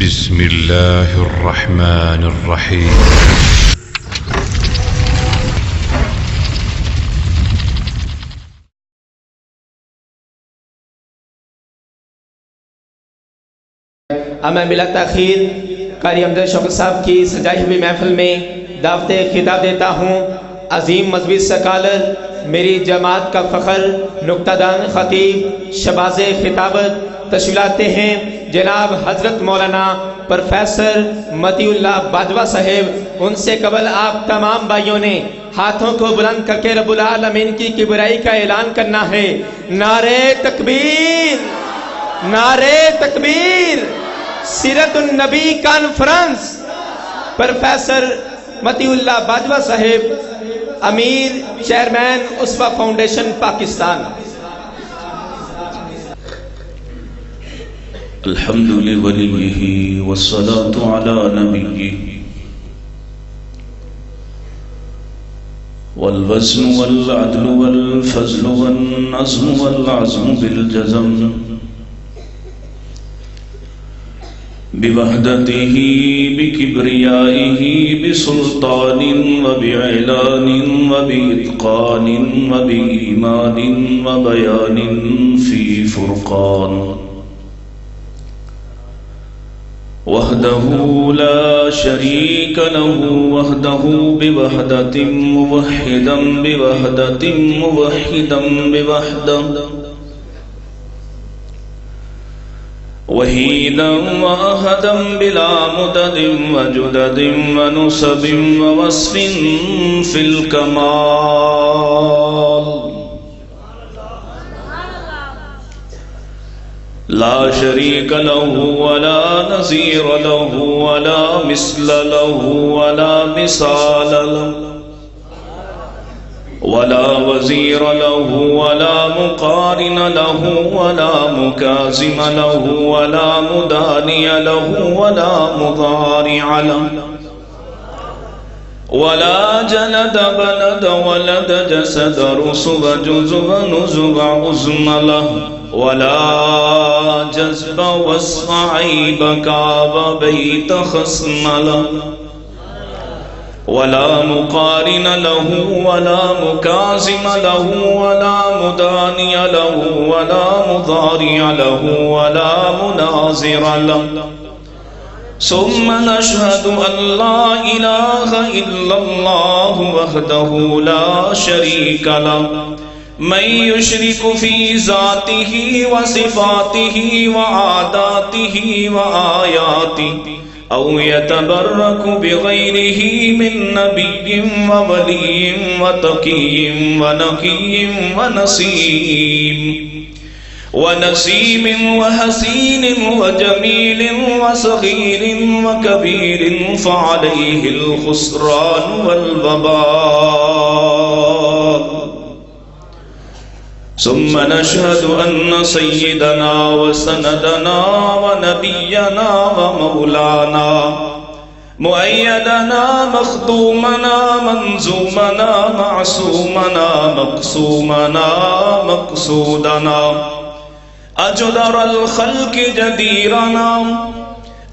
بسم اللہ الرحمن الرحیم. میں بلا تاخیر قاری امجد شوکت صاحب کی سجائی ہوئی محفل میں دعوت خطاب دیتا ہوں. عظیم مذہبی سکالر، میری جماعت کا فخر، نکتہ دان خطیب، شباز خطابت تشریف لاتے ہیں جناب حضرت مولانا پروفیسر متی اللہ باجوہ صاحب. ان سے قبل آپ تمام بھائیوں نے ہاتھوں کو بلند کر کے رب العالمین کی کبریائی کا اعلان کرنا ہے. نعرہ تکبیر، نعرہ تکبیر. سیرت النبی کانفرنس، پروفیسر متی اللہ باجوہ صاحب، امیر چیئرمین اسوہ فاؤنڈیشن پاکستان. الحمد لوليه والصلاة على نبيه والوزن والعدل والفضل والنظم والعزم بالجزم بوحدته بكبريائه بسلطان وبإعلان وبإتقان وبإيمان وبيان في فرقان وحده لا شريك له وحده بوحدة موحدا بوحدة موحدا بوحدة وحيدا وأحدا بلا مدد وجدد ونسب ووصف في الكمال لا شريك له ولا نظير له ولا مثل له ولا مثال له ولا وزير له ولا مقارن له ولا مكازم له ولا مداني له ولا مضارع له ولا جلد بلد ولد جسد رسب جزب نزب عزم له ولا جذب وصف عيب كعب بيت خصم له ولا مقارن له ولا مكازم له ولا مداني له ولا مضارع له ولا مناظر له. ثم نشهد أن لا إله إلا الله وحده لا شريك له من يشرك في ذاته وصفاته وعاداته وآياته أو يتبرك بغيره من نبي وولي وتقي ونقي ونسيم وحسين وجميل وصغير وكبير فعليه الخسران والوبال. ثم نشهد أن سيدنا وسندنا ونبينا ومولانا مؤيدنا مخدومنا منزومنا معصومنا مقسومنا مقصودنا أجدر الخلق جديرنا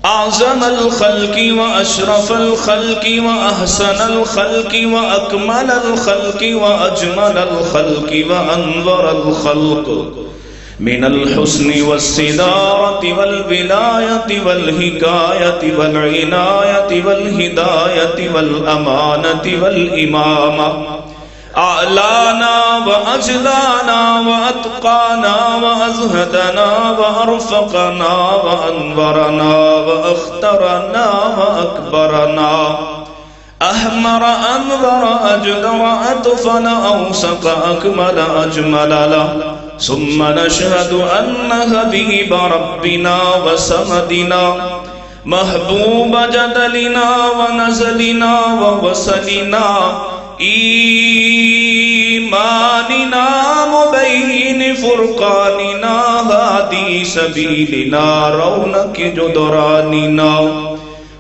أعظم الخلق وأشرف الخلق وأحسن الخلق وأكمل الخلق وأجمل الخلق وأنور الخلق من الحسن والصدارة والولاية والحكاية والعناية والهداية والأمانة والإمامة أعلانا وأجلانا وأتقانا وأزهدنا وأرفقنا وأنورنا وأخترنا وأكبرنا أحمر أنظر أجدر أطفل أوسق أكمل أجمل له. ثم نشهد أن حبيب ربنا وسمدنا محبوب جدلنا ونزلنا ووصلنا إيماننا مبين فرقاننا هادي سبيلنا رونق جدراننا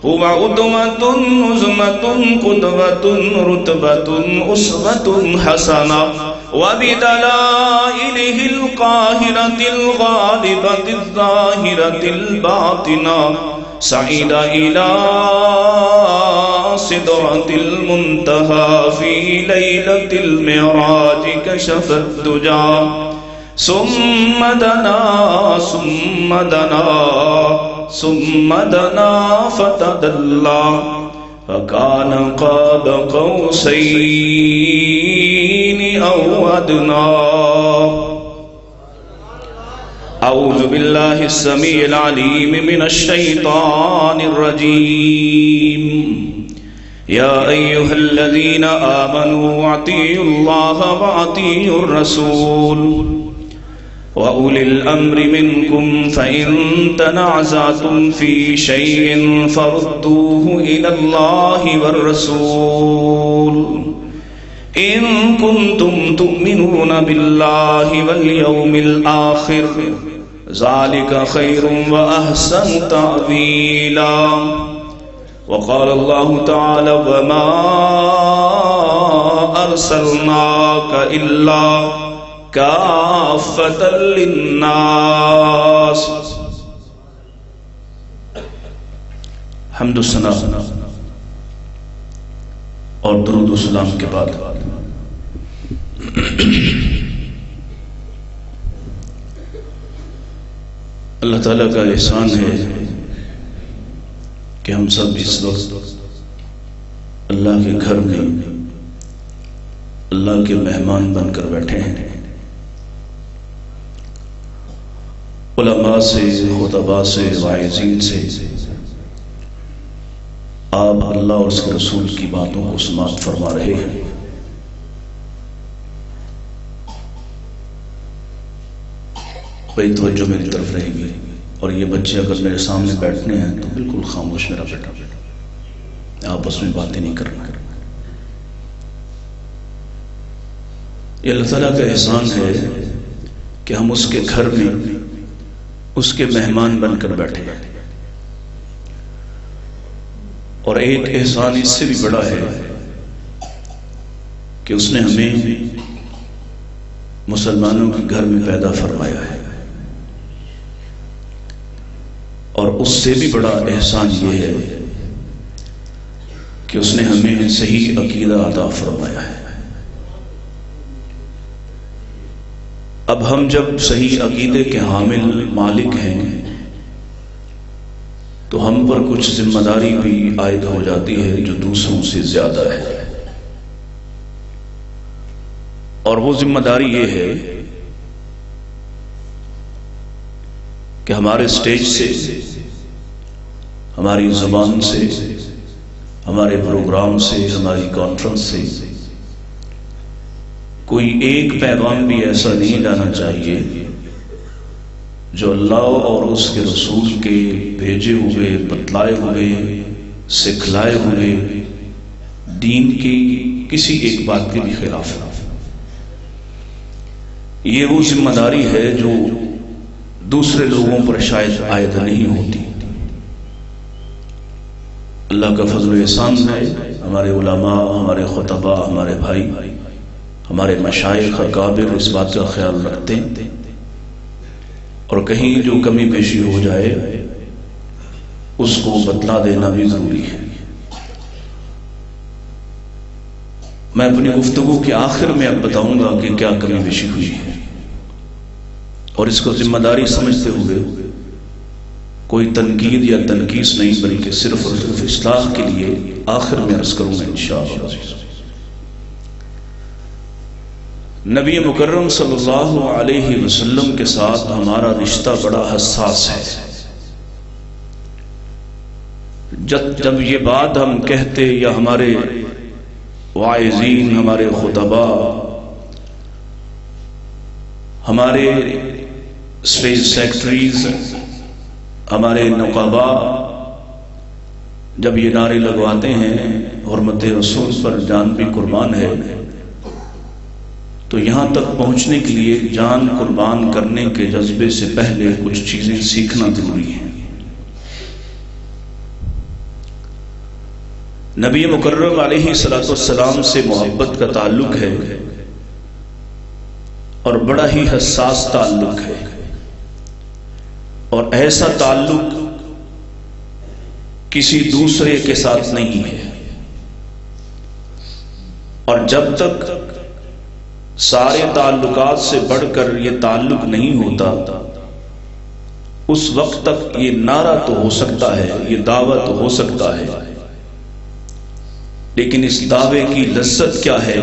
هو عدوة نزمة قدوة رتبة أسوة حسنة وبدلائله القاهرة الغالبة الظاهرة الباطنة صعد إلى سدرة المنتهى في ليلة المعراج كشف الدجى ثم دنا ثم دنا ثم دنا فتدلى فكان قاب قوسين أو أدنى. أعوذ بالله السميع العليم من الشيطان الرجيم. يا أيها الذين آمنوا أطيعوا الله وأطيعوا الرسول وأولي الأمر منكم فإن تنازعتم في شيء فردوه إلى الله والرسول إن كنتم تؤمنون بالله واليوم الآخر ذلك خير وأحسن تأويلا. وقال الله تعالى وما أرسلناك إلا كافة للناس. حمد و ثنا اور درود و سلام کے بعد اللہ تعالیٰ کا احسان ہے کہ ہم سب اس وقت اللہ کے گھر میں اللہ کے مہمان بن کر بیٹھے ہیں. علماء سے، خطباء سے، واعظین سے آپ اللہ اور اس کے رسول کی باتوں کو سماعت فرما رہے ہیں. بڑی توجہ میری طرف رہے گی اور یہ بچے اگر میرے سامنے بیٹھنے ہیں تو بالکل خاموش میرا بیٹا، آپس میں باتیں نہیں کرنا. یہ اللہ تعالیٰ کا احسان ہے کہ ہم اس کے گھر میں اس کے مہمان بن کر بیٹھے ہیں. اور ایک احسان اس سے بھی بڑا ہے کہ اس نے ہمیں مسلمانوں کے گھر میں پیدا فرمایا ہے. اور اس سے بھی بڑا احسان یہ ہے کہ اس نے ہمیں صحیح عقیدہ عطا فرمایا ہے. اب ہم جب صحیح عقیدے کے حامل مالک ہیں تو ہم پر کچھ ذمہ داری بھی عائد ہو جاتی ہے جو دوسروں سے زیادہ ہے. اور وہ ذمہ داری یہ ہے کہ ہمارے سٹیج سے، ہماری زبان سے، ہمارے پروگرام سے، ہماری کانفرنس سے کوئی ایک پیغام بھی ایسا نہیں جانا چاہیے جو اللہ اور اس کے رسول کے بھیجے ہوئے، بتلائے ہوئے، سکھلائے ہوئے دین کی کسی ایک بات کے بھی خلاف ہے. یہ وہ ذمہ داری ہے جو دوسرے لوگوں پر شاید عائد نہیں ہوتی. اللہ کا فضل و احسان ہے، ہمارے علماء، ہمارے خطباء، ہمارے بھائی، ہمارے مشائخ اکابر اس بات کا خیال رکھتے ہیں اور کہیں جو کمی بیشی ہو جائے اس کو بتلا دینا بھی ضروری ہے. میں اپنی گفتگو کے آخر میں اب بتاؤں گا کہ کیا کمی بیشی ہوئی ہے اور اس کو ذمہ داری سمجھتے ہوئے کوئی تنقید یا تنقیص نہیں بلکہ صرف اور صرف اصلاح کے لیے آخر میں عرض کروں گا انشاءاللہ. نبی مکرم صلی اللہ علیہ وسلم کے ساتھ ہمارا رشتہ بڑا حساس ہے. جب یہ بات ہم کہتے یا ہمارے واعظین، ہمارے خطباء، ہمارے اسٹیج سیکرٹریز، ہمارے نقباء جب یہ نعرے لگواتے ہیں حرمت رسول پر جان بھی قربان ہے، تو یہاں تک پہنچنے کے لیے جان قربان کرنے کے جذبے سے پہلے کچھ چیزیں سیکھنا ضروری ہے. نبی مکرم علیہ السلام سے محبت کا تعلق ہے اور بڑا ہی حساس تعلق ہے، اور ایسا تعلق کسی دوسرے کے ساتھ نہیں ہے، اور جب تک سارے تعلقات سے بڑھ کر یہ تعلق نہیں ہوتا اس وقت تک یہ نعرہ تو ہو سکتا ہے، یہ دعویٰ تو ہو سکتا ہے، لیکن اس دعوے کی لذت کیا ہے،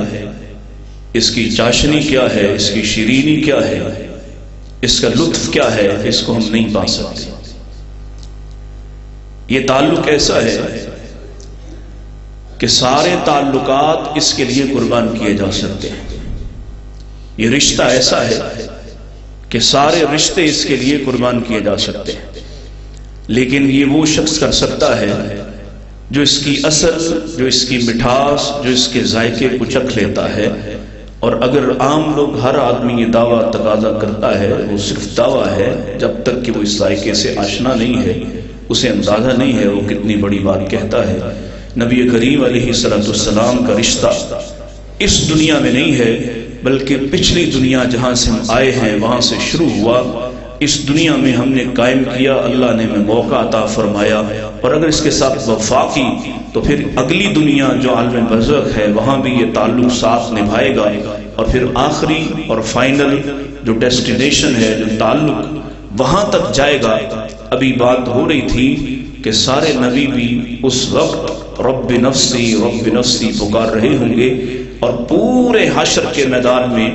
اس کی چاشنی کیا ہے، اس کی شیرینی کیا ہے، اس کا لطف کیا ہے، اس کو ہم نہیں پا سکتے۔ یہ تعلق ایسا ہے کہ سارے تعلقات اس کے لیے قربان کیے جا سکتے ہیں۔ یہ رشتہ ایسا ہے کہ سارے رشتے اس کے لیے قربان کیے جا سکتے ہیں، لیکن یہ وہ شخص کر سکتا ہے جو اس کی اصل، جو اس کی مٹھاس، جو اس کے ذائقے کو چکھ لیتا ہے۔ اور اگر عام لوگ، ہر آدمی یہ دعویٰ تقاضا کرتا ہے، وہ صرف دعویٰ ہے، جب تک کہ وہ اس ذائقے سے آشنا نہیں ہے، اسے اندازہ نہیں ہے وہ کتنی بڑی بات کہتا ہے۔ نبی کریم علیہ السلام کا رشتہ اس دنیا میں نہیں ہے، بلکہ پچھلی دنیا جہاں سے ہم آئے ہیں وہاں سے شروع ہوا، اس دنیا میں ہم نے قائم کیا، اللہ نے ہمیں موقع عطا فرمایا، اور اگر اس کے ساتھ وفا کی تو پھر اگلی دنیا جو عالم برزخ ہے وہاں بھی یہ تعلق ساتھ نبھائے گا، اور پھر آخری اور فائنل جو ڈیسٹینیشن ہے، جو تعلق وہاں تک جائے گا۔ ابھی بات ہو رہی تھی کہ سارے نبی بھی اس وقت رب نفسی رب نفسی پکار رہے ہوں گے، اور پورے حشر کے میدان میں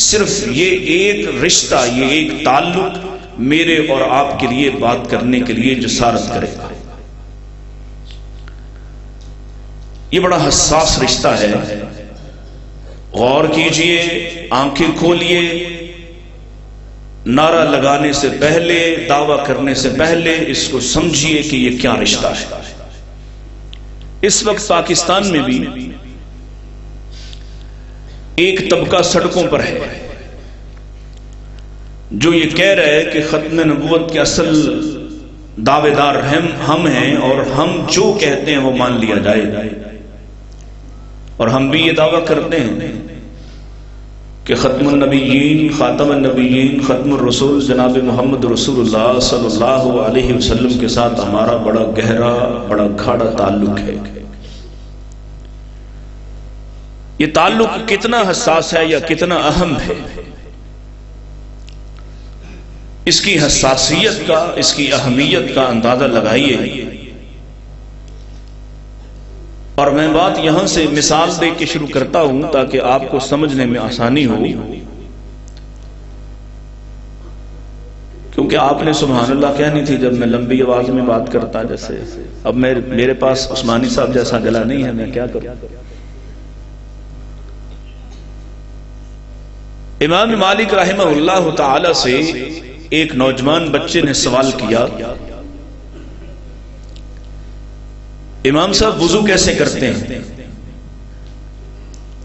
صرف یہ ایک رشتہ، یہ ایک تعلق میرے اور آپ کے لیے بات کرنے کے لیے جسارت کرے گا۔ یہ بڑا حساس رشتہ ہے، غور کیجئے، آنکھیں کھولیے، نعرہ لگانے سے پہلے، دعویٰ کرنے سے پہلے اس کو سمجھیے کہ یہ کیا رشتہ ہے۔ اس وقت پاکستان میں بھی ایک طبقہ سڑکوں پر ہے جو یہ کہہ رہا ہے کہ ختم نبوت کے اصل دعوے دار ہم ہیں، اور ہم جو کہتے ہیں وہ مان لیا جائے، اور ہم بھی یہ دعویٰ کرتے ہیں کہ ختم النبیین، خاتم النبیین، ختم الرسول جناب محمد رسول اللہ صلی اللہ علیہ وسلم کے ساتھ ہمارا بڑا گہرا، بڑا گاڑھا تعلق ہے۔ یہ تعلق کتنا حساس ہے یا کتنا اہم ہے، اس کی حساسیت کا، اس کی اہمیت کا اندازہ لگائیے۔ اور میں بات یہاں سے مثال دے کے شروع کرتا ہوں تاکہ آپ کو سمجھنے میں آسانی ہو، کیونکہ آپ نے سبحان اللہ کہنی تھی جب میں لمبی آواز میں بات کرتا، جیسے اب میرے پاس عثمانی صاحب جیسا گلا نہیں ہے، میں کیا کروں۔ امام مالک رحمہ اللہ تعالی سے ایک نوجوان بچے نے سوال کیا، امام صاحب وضو کیسے کرتے ہیں؟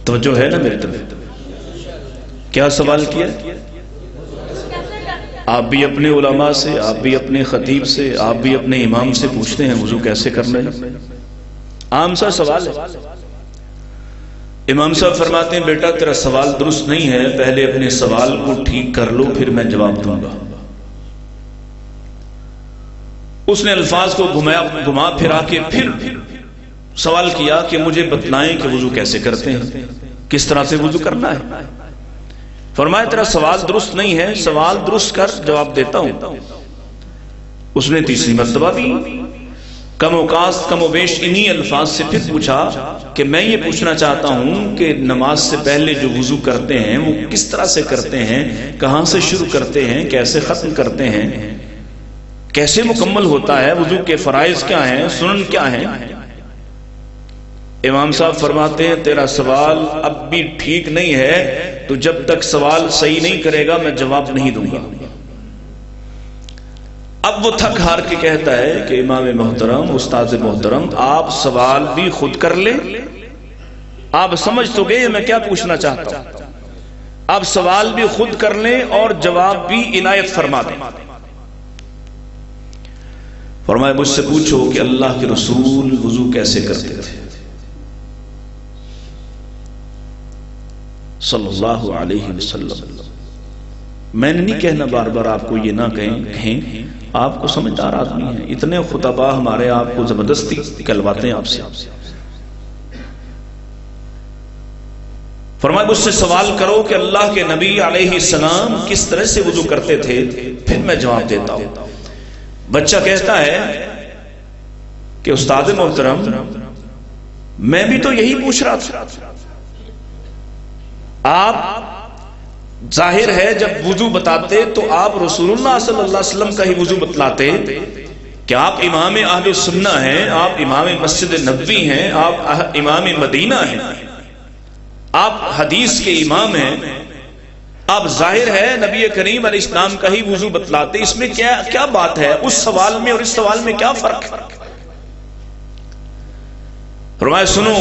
توجہ ہے نا میرے طرف؟ کیا سوال کیا؟ آپ بھی اپنے علماء سے، آپ بھی اپنے خطیب سے، آپ بھی اپنے امام سے پوچھتے ہیں وضو کیسے کرنا ہے؟ عام سا سوال ہے۔ امام صاحب فرماتے ہیں بیٹا تیرا سوال درست نہیں ہے، پہلے اپنے سوال کو ٹھیک کر لو پھر میں جواب دوں گا۔ اس نے الفاظ کو گھما پھرا کے پھر سوال کیا کہ مجھے بتلائیں کہ وضو کیسے کرتے ہیں، کس طرح سے وضو کرنا ہے۔ فرمایا تیرا سوال درست نہیں ہے، سوال درست کر، جواب دیتا ہوں۔ اس نے تیسری مرتبہ بھی کم و بیش انہی الفاظ سے پھر پوچھا کہ میں یہ پوچھنا چاہتا ہوں کہ نماز سے پہلے جو وضو کرتے ہیں وہ کس طرح سے کرتے ہیں، کہاں سے شروع کرتے ہیں، کیسے ختم کرتے ہیں، کیسے مکمل ہوتا ہے، وضو کے فرائض کیا ہیں، سنن کیا ہیں۔ امام صاحب فرماتے ہیں تیرا سوال اب بھی ٹھیک نہیں ہے، تو جب تک سوال صحیح نہیں کرے گا میں جواب نہیں دوں گا۔ اب وہ تھک ہار کے کہتا ہے کہ امام محترم، استاد محترم، آپ سوال بھی خود کر لیں، آپ سمجھ تو گئے میں کیا پوچھنا چاہتا ہوں، آپ سوال بھی خود کر لیں اور جواب بھی عنایت فرما دیں۔ فرمایا مجھ سے پوچھو کہ اللہ کے رسول وضو کیسے کرتے تھے صلی اللہ علیہ وسلم۔ میں نے نہیں کہنا بار بار آپ کو یہ نہ کہیں، آپ کو سمجھدار آدمی ہیں، اتنے خطبہ ہمارے آپ کو زبردستی نکلواتے ہیں آپ سے۔ فرمایا مجھ سے سوال کرو کہ اللہ کے نبی علیہ السلام کس طرح سے وضو کرتے تھے، پھر میں جواب دیتا ہوں۔ بچہ کہتا ہے کہ استاد محترم میں بھی تو یہی پوچھ رہا تھا، آپ ظاہر ہے جب وضو بتاتے تو آپ رسول اللہ صلی اللہ علیہ وسلم کا ہی وضو بتلاتے، کہ آپ امام اہل سنہ ہیں، آپ امام مسجد نبوی ہیں، آپ امام مدینہ ہیں، آپ حدیث کے امام ہیں، آپ ظاہر ہے نبی کریم علیہ السلام کا ہی وضو بتلاتے، اس میں کیا بات ہے؟ اس سوال میں اور اس سوال میں کیا فرق ہے؟ فرمایا سنو،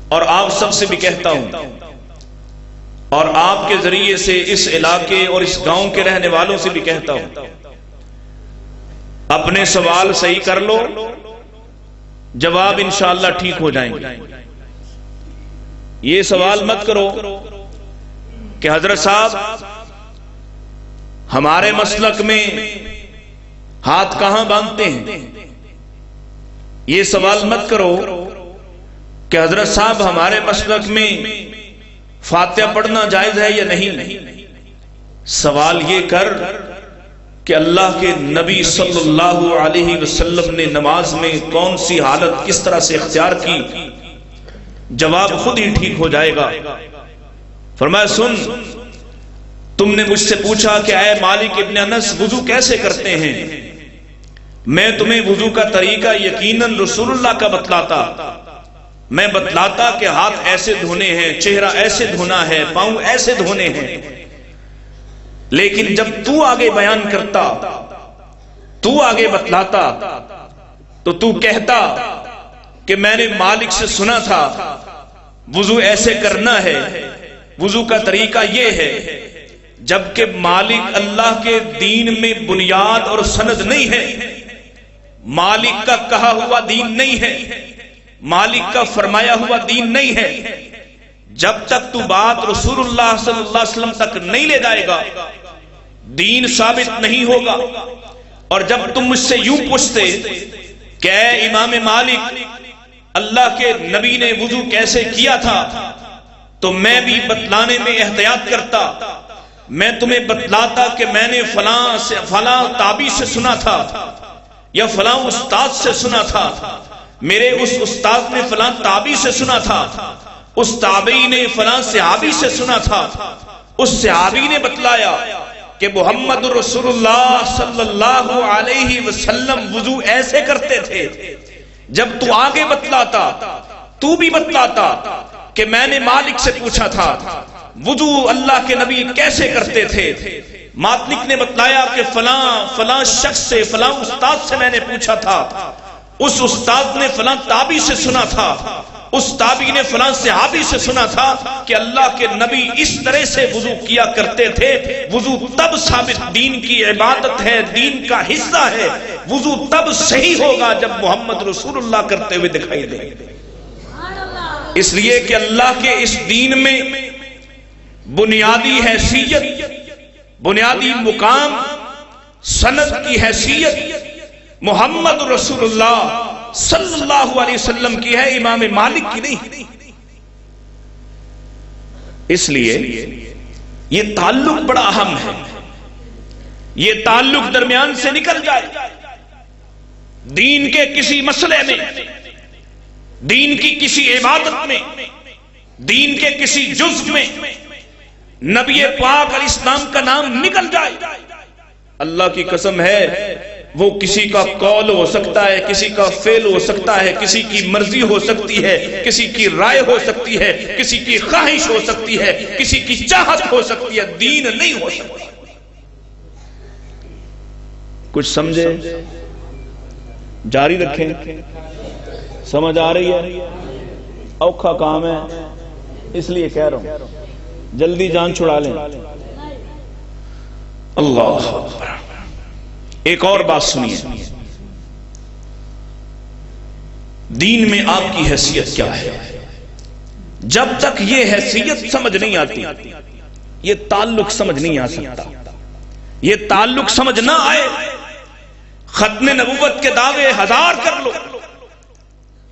اور آپ سب سے بھی کہتا ہوں، اور آپ کے ذریعے سے اس علاقے اور اس گاؤں کے رہنے والوں سے بھی کہتا ہوں، اپنے سوال صحیح کر لو، جواب انشاءاللہ ٹھیک ہو جائیں گے۔ یہ سوال مت کرو کہ حضرت صاحب ہمارے مسلک میں ہاتھ کہاں باندھتے ہیں، یہ سوال مت کرو کہ حضرت صاحب ہمارے مسلک میں فاتحہ پڑھنا جائز ہے یا نہیں۔ سوال یہ کر کہ اللہ کے نبی صلی اللہ علیہ وسلم نے نماز میں کون سی حالت کس طرح سے اختیار کی، جواب خود ہی ٹھیک ہو جائے گا۔ فرمایا سن، تم نے مجھ سے پوچھا کہ اے مالک ابن انس وضو کیسے کرتے ہیں، میں تمہیں وضو کا طریقہ یقیناً رسول اللہ کا بتلاتا، میں بتلاتا کہ ہاتھ ایسے دھونے ہیں، چہرہ ایسے دھونا ہے، پاؤں ایسے دھونے ہیں، لیکن جب تو آگے بیان کرتا، تو آگے بتلاتا، تو تو کہتا کہ میں نے مالک سے سنا تھا وضو ایسے کرنا ہے، وضو کا طریقہ یہ ہے، جبکہ مالک اللہ کے دین میں بنیاد اور سند نہیں ہے، مالک کا کہا ہوا دین نہیں ہے، مالک کا فرمایا ہوا دین نہیں ہے، جب تک تو بات رسول اللہ صلی اللہ علیہ وسلم تک نہیں لے جائے گا دین ثابت نہیں ہوگا۔ اور جب تم مجھ سے یوں پوچھتے کہ اے امام مالک اللہ کے نبی نے وضو کیسے کیا تھا، تو میں بھی بتلانے میں احتیاط کرتا، میں تمہیں بتلاتا کہ میں نے فلاں تابعی سے سنا تھا یا فلاں استاد سے سنا تھا، میرے اس استاد نے فلاں تابعی سے سنا تھا، اس تابعی نے فلاں صحابی سے سنا تھا، اس صحابی نے بتلایا کہ محمد رسول اللہ صلی اللہ علیہ وسلم وضو ایسے کرتے تھے۔ جب تو آگے بتلاتا، تو بھی بتلاتا کہ میں نے مالک سے پوچھا تھا وضو اللہ کے نبی کیسے کرتے تھے، مالک نے بتلایا کہ فلاں شخص سے، فلاں استاد سے میں نے پوچھا تھا، اس استاد نے فلاں تابعی سے سنا تھا، اس تابعی نے فلاں صحابی سے سنا تھا کہ اللہ کے نبی اس طرح سے وضو کیا کرتے تھے۔ وضو تب ثابت دین کی عبادت ہے، دین کا حصہ ہے، وضو تب صحیح ہوگا جب محمد رسول اللہ کرتے ہوئے دکھائی دے۔ اس لیے کہ اللہ کے اس دین میں بنیادی حیثیت، بنیادی مقام، سند کی حیثیت محمد رسول اللہ صلی اللہ علیہ وسلم کی ہے، امام مالک کی نہیں۔ اس لیے یہ تعلق بڑا اہم ہے، یہ تعلق درمیان سے نکل جائے، دین کے کسی مسئلے میں، دین کی کسی عبادت میں، دین کے کسی جزء میں نبی پاک علیہ السلام کا نام نکل جائے، اللہ کی قسم ہے وہ کسی کا قول ہو سکتا ہے، کسی کا فعل ہو سکتا ہے، کسی کی مرضی ہو سکتی ہے، کسی کی رائے ہو سکتی ہے، کسی کی خواہش ہو سکتی ہے، کسی کی چاہت ہو سکتی ہے، دین نہیں ہو سکتا۔ کچھ سمجھے؟ جاری رکھیں، سمجھ آ رہی ہے؟ اوکھا کام ہے اس لیے کہہ رہا ہوں، جلدی جان چھڑا لیں۔ اللہ اکبر۔ ایک اور بات سنیے، دین میں آپ کی حیثیت کیا ہے؟ جب تک یہ حیثیت سمجھ نہیں آتی یہ تعلق سمجھ نہیں آ سکتا، یہ تعلق سمجھ نہ آئے، ختم نبوت کے دعوے ہزار کر لو،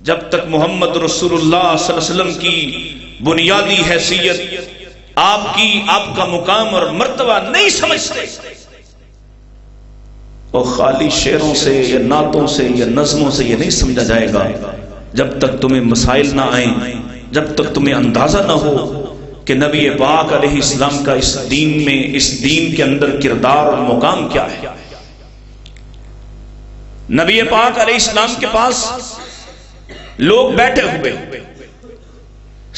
جب تک محمد رسول اللہ صلی اللہ علیہ وسلم کی بنیادی حیثیت، آپ کا مقام اور مرتبہ نہیں سمجھتے، اور خالی شعروں سے یا نعتوں سے یا نظموں سے یہ نہیں سمجھا جائے گا جب تک تمہیں مسائل نہ آئیں، جب تک تمہیں اندازہ نہ ہو کہ نبی پاک علیہ السلام کا اس دین کے اندر کردار اور مقام کیا ہے۔ نبی پاک علیہ السلام کے پاس لوگ بیٹھے ہوئے،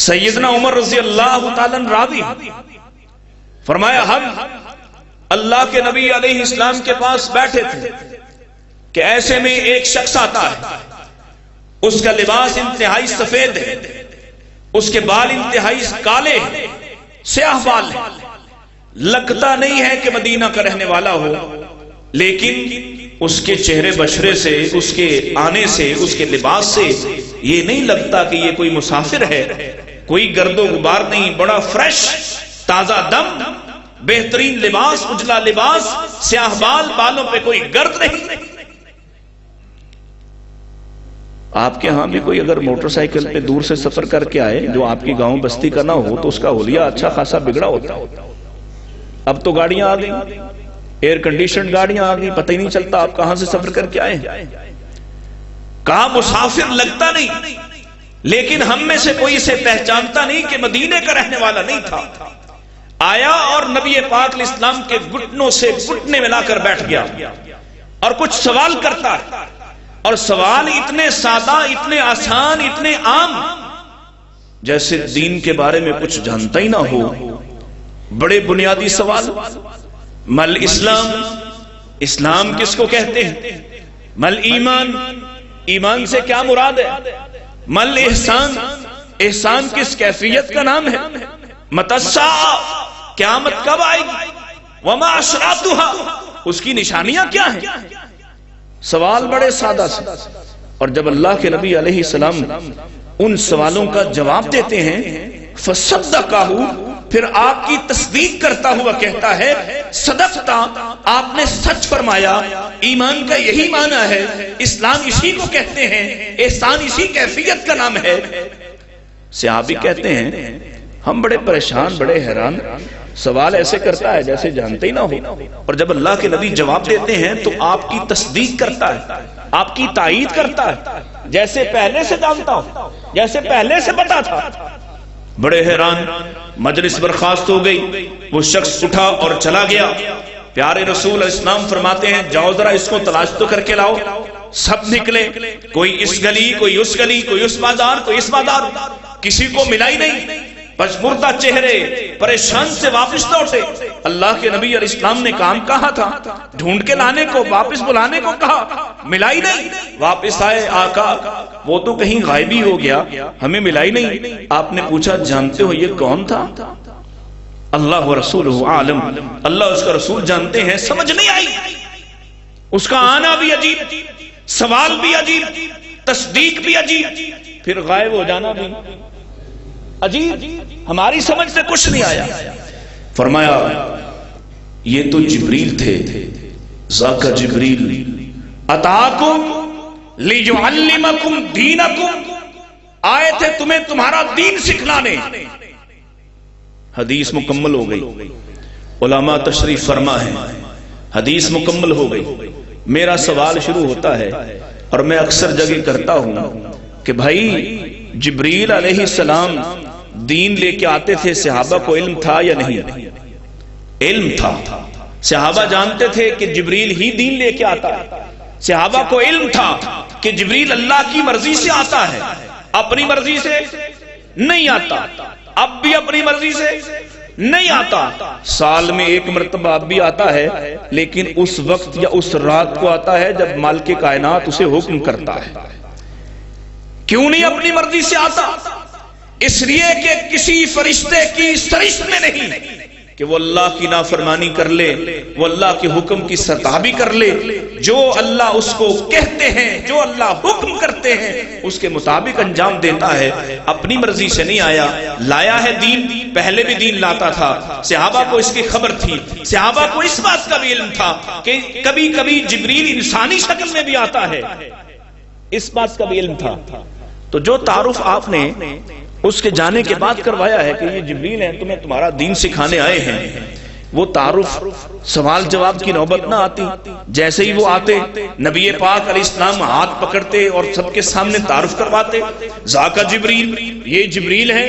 سیدنا عمر رضی اللہ تعالیٰ عنہ راوی فرمایا ہم اللہ کے نبی علیہ السلام کے پاس بیٹھے تھے کہ ایسے میں ایک شخص آتا ہے، اس کا لباس انتہائی سفید ہے، اس کے بال انتہائی کالے ہیں، سیاہ بال ہیں، لگتا نہیں ہے کہ مدینہ کا رہنے والا ہو، لیکن اس کے چہرے بشرے سے، اس کے آنے سے، اس کے لباس سے یہ نہیں لگتا کہ یہ کوئی مسافر ہے، کوئی گرد و غبار نہیں، بڑا فریش، تازہ دم، بہترین لباس، اجلا لباس، سیاہ بال، بالوں پہ کوئی گرد نہیں۔ آپ کے ہاں بھی کوئی اگر موٹر سائیکل پہ دور سے سفر کر کے آئے جو آپ کی گاؤں بستی کا نہ ہو تو اس کا حلیہ اچھا خاصا بگڑا ہوتا ہے۔ اب تو گاڑیاں آ گئی، ایئر کنڈیشنڈ گاڑیاں آ گئی، پتہ ہی نہیں چلتا آپ کہاں سے سفر کر کے آئے ہیں، کہاں مسافر لگتا نہیں، لیکن ہم میں سے کوئی اسے پہچانتا نہیں کہ مدینے کا رہنے والا نہیں تھا۔ آیا اور نبی پاک علیہ السلام کے گھٹنوں سے گھٹنے ملا کر بیٹھ گیا اور کچھ سوال کرتا ہے، اور سوال اتنے سادہ، اتنے آسان، اتنے عام، جیسے دین کے بارے میں کچھ جانتا ہی نہ ہو، بڑے بنیادی سوال۔ مل اسلام، اسلام کس کو کہتے ہیں؟ مل ایمان، ایمان سے کیا مراد ہے؟ مل احسان، احسان کس کیفیت کا نام ہے؟ متی الساعہ، قیامت کب آئے گی؟ وما اشراطها، اس کی نشانیاں کیا ہیں؟ سوال بڑے سادہ سے، اور جب اللہ کے نبی علیہ السلام ان سوالوں کا جواب دیتے ہیں فصدقہ، پھر آپ کی تصدیق کرتا ہوا کہتا ہے صدقتا، آپ نے سچ فرمایا، ایمان کا یہی معنی ہے، اسلام اسی کو کہتے ہیں، احسان اسی کیفیت کا نام ہے۔ صحابی کہتے ہیں ہم بڑے پریشان، بڑے حیران، سوال ایسے کرتا ہے جیسے جانتے ہی نہ ہو، اور جب اللہ کے نبی جواب دیتے ہیں تو آپ کی تصدیق کرتا ہے، آپ کی تائید کرتا ہے، جیسے پہلے سے جانتا ہو، جیسے پہلے سے پتا تھا۔ بڑے حیران، مجلس برخاست ہو گئی، وہ شخص اٹھا اور چلا گیا۔ پیارے رسول علیہ السلام فرماتے ہیں جاؤ ذرا اس کو تلاش تو کر کے لاؤ۔ سب نکلے، کوئی اس گلی، کوئی اس گلی، کوئی اس بازار، کوئی اس بازار، کسی کو ملا ہی نہیں، پشمردہ چہرے، پریشان سے واپس لوٹے۔ اللہ کے نبی علیہ السلام نے کام کہا تھا، ڈھونڈ کے لانے کو، واپس بلانے کو کہا، ملا ہی نہیں۔ واپس آئے، آقا وہ تو کہیں غائب ہی ہو گیا، ہمیں ملا ہی نہیں۔ آپ نے پوچھا جانتے ہو یہ کون تھا؟ اللہ و رسولہ عالم، اللہ اس کا رسول جانتے ہیں۔ سمجھ نہیں آئی، اس کا آنا بھی عجیب، سوال بھی عجیب، تصدیق بھی عجیب، پھر غائب ہو جانا بھی عجیب، ہماری سمجھ سے کچھ نہیں آیا۔ فرمایا یہ تو جبریل تھے، ذاک جبریل اتاکم لیعلمکم دینکم، آئے تھے تمہیں تمہارا دین سکھلانے۔ حدیث مکمل ہو گئی، علماء تشریف فرما ہے، حدیث مکمل ہو گئی۔ میرا سوال شروع ہوتا ہے، اور میں اکثر جگہ کرتا ہوں کہ بھائی جبریل علیہ السلام دین لے کے آتے تھے، صحابہ کو علم تھا یا نہیں؟ علم تھا، صحابہ جانتے تھے کہ جبریل ہی دین لے کے آتا ہے، صحابہ کو علم تھا کہ جبریل اللہ کی مرضی سے آتا ہے، اپنی مرضی سے نہیں آتا، اب بھی اپنی مرضی سے نہیں آتا، سال میں ایک مرتبہ اب بھی آتا ہے، لیکن اس وقت یا اس رات کو آتا ہے جب مالک کائنات اسے حکم کرتا ہے۔ کیوں نہیں اپنی مرضی سے آتا؟ اس لیے کہ کسی فرشتے کی سرشت میں نہیں کہ وہ اللہ کی نافرمانی کر لے، وہ اللہ کے حکم کی سرتابی کر لے، جو اللہ اس کو کہتے ہیں، جو اللہ حکم کرتے ہیں اس کے مطابق انجام دیتا ہے، اپنی مرضی سے نہیں آیا، لایا ہے دین، پہلے بھی دین لاتا تھا، صحابہ کو اس کی خبر تھی، صحابہ کو اس بات کا بھی علم تھا کہ کبھی کبھی جبریل انسانی شکل میں بھی آتا ہے، اس بات کا بھی علم تھا۔ تو جو تعارف آپ نے اس کے جانے کے بعد کروایا ہے کہ یہ جبریل ہیں، تمہیں تمہارا دین سکھانے آئے ہیں، وہ تعارف سوال جواب کی نوبت نہ آتی، جیسے ہی وہ آتے نبی پاک علیہ السلام ہاتھ پکڑتے اور سب کے سامنے تعارف کرواتے، ذاکا جبریل، یہ جبریل ہے،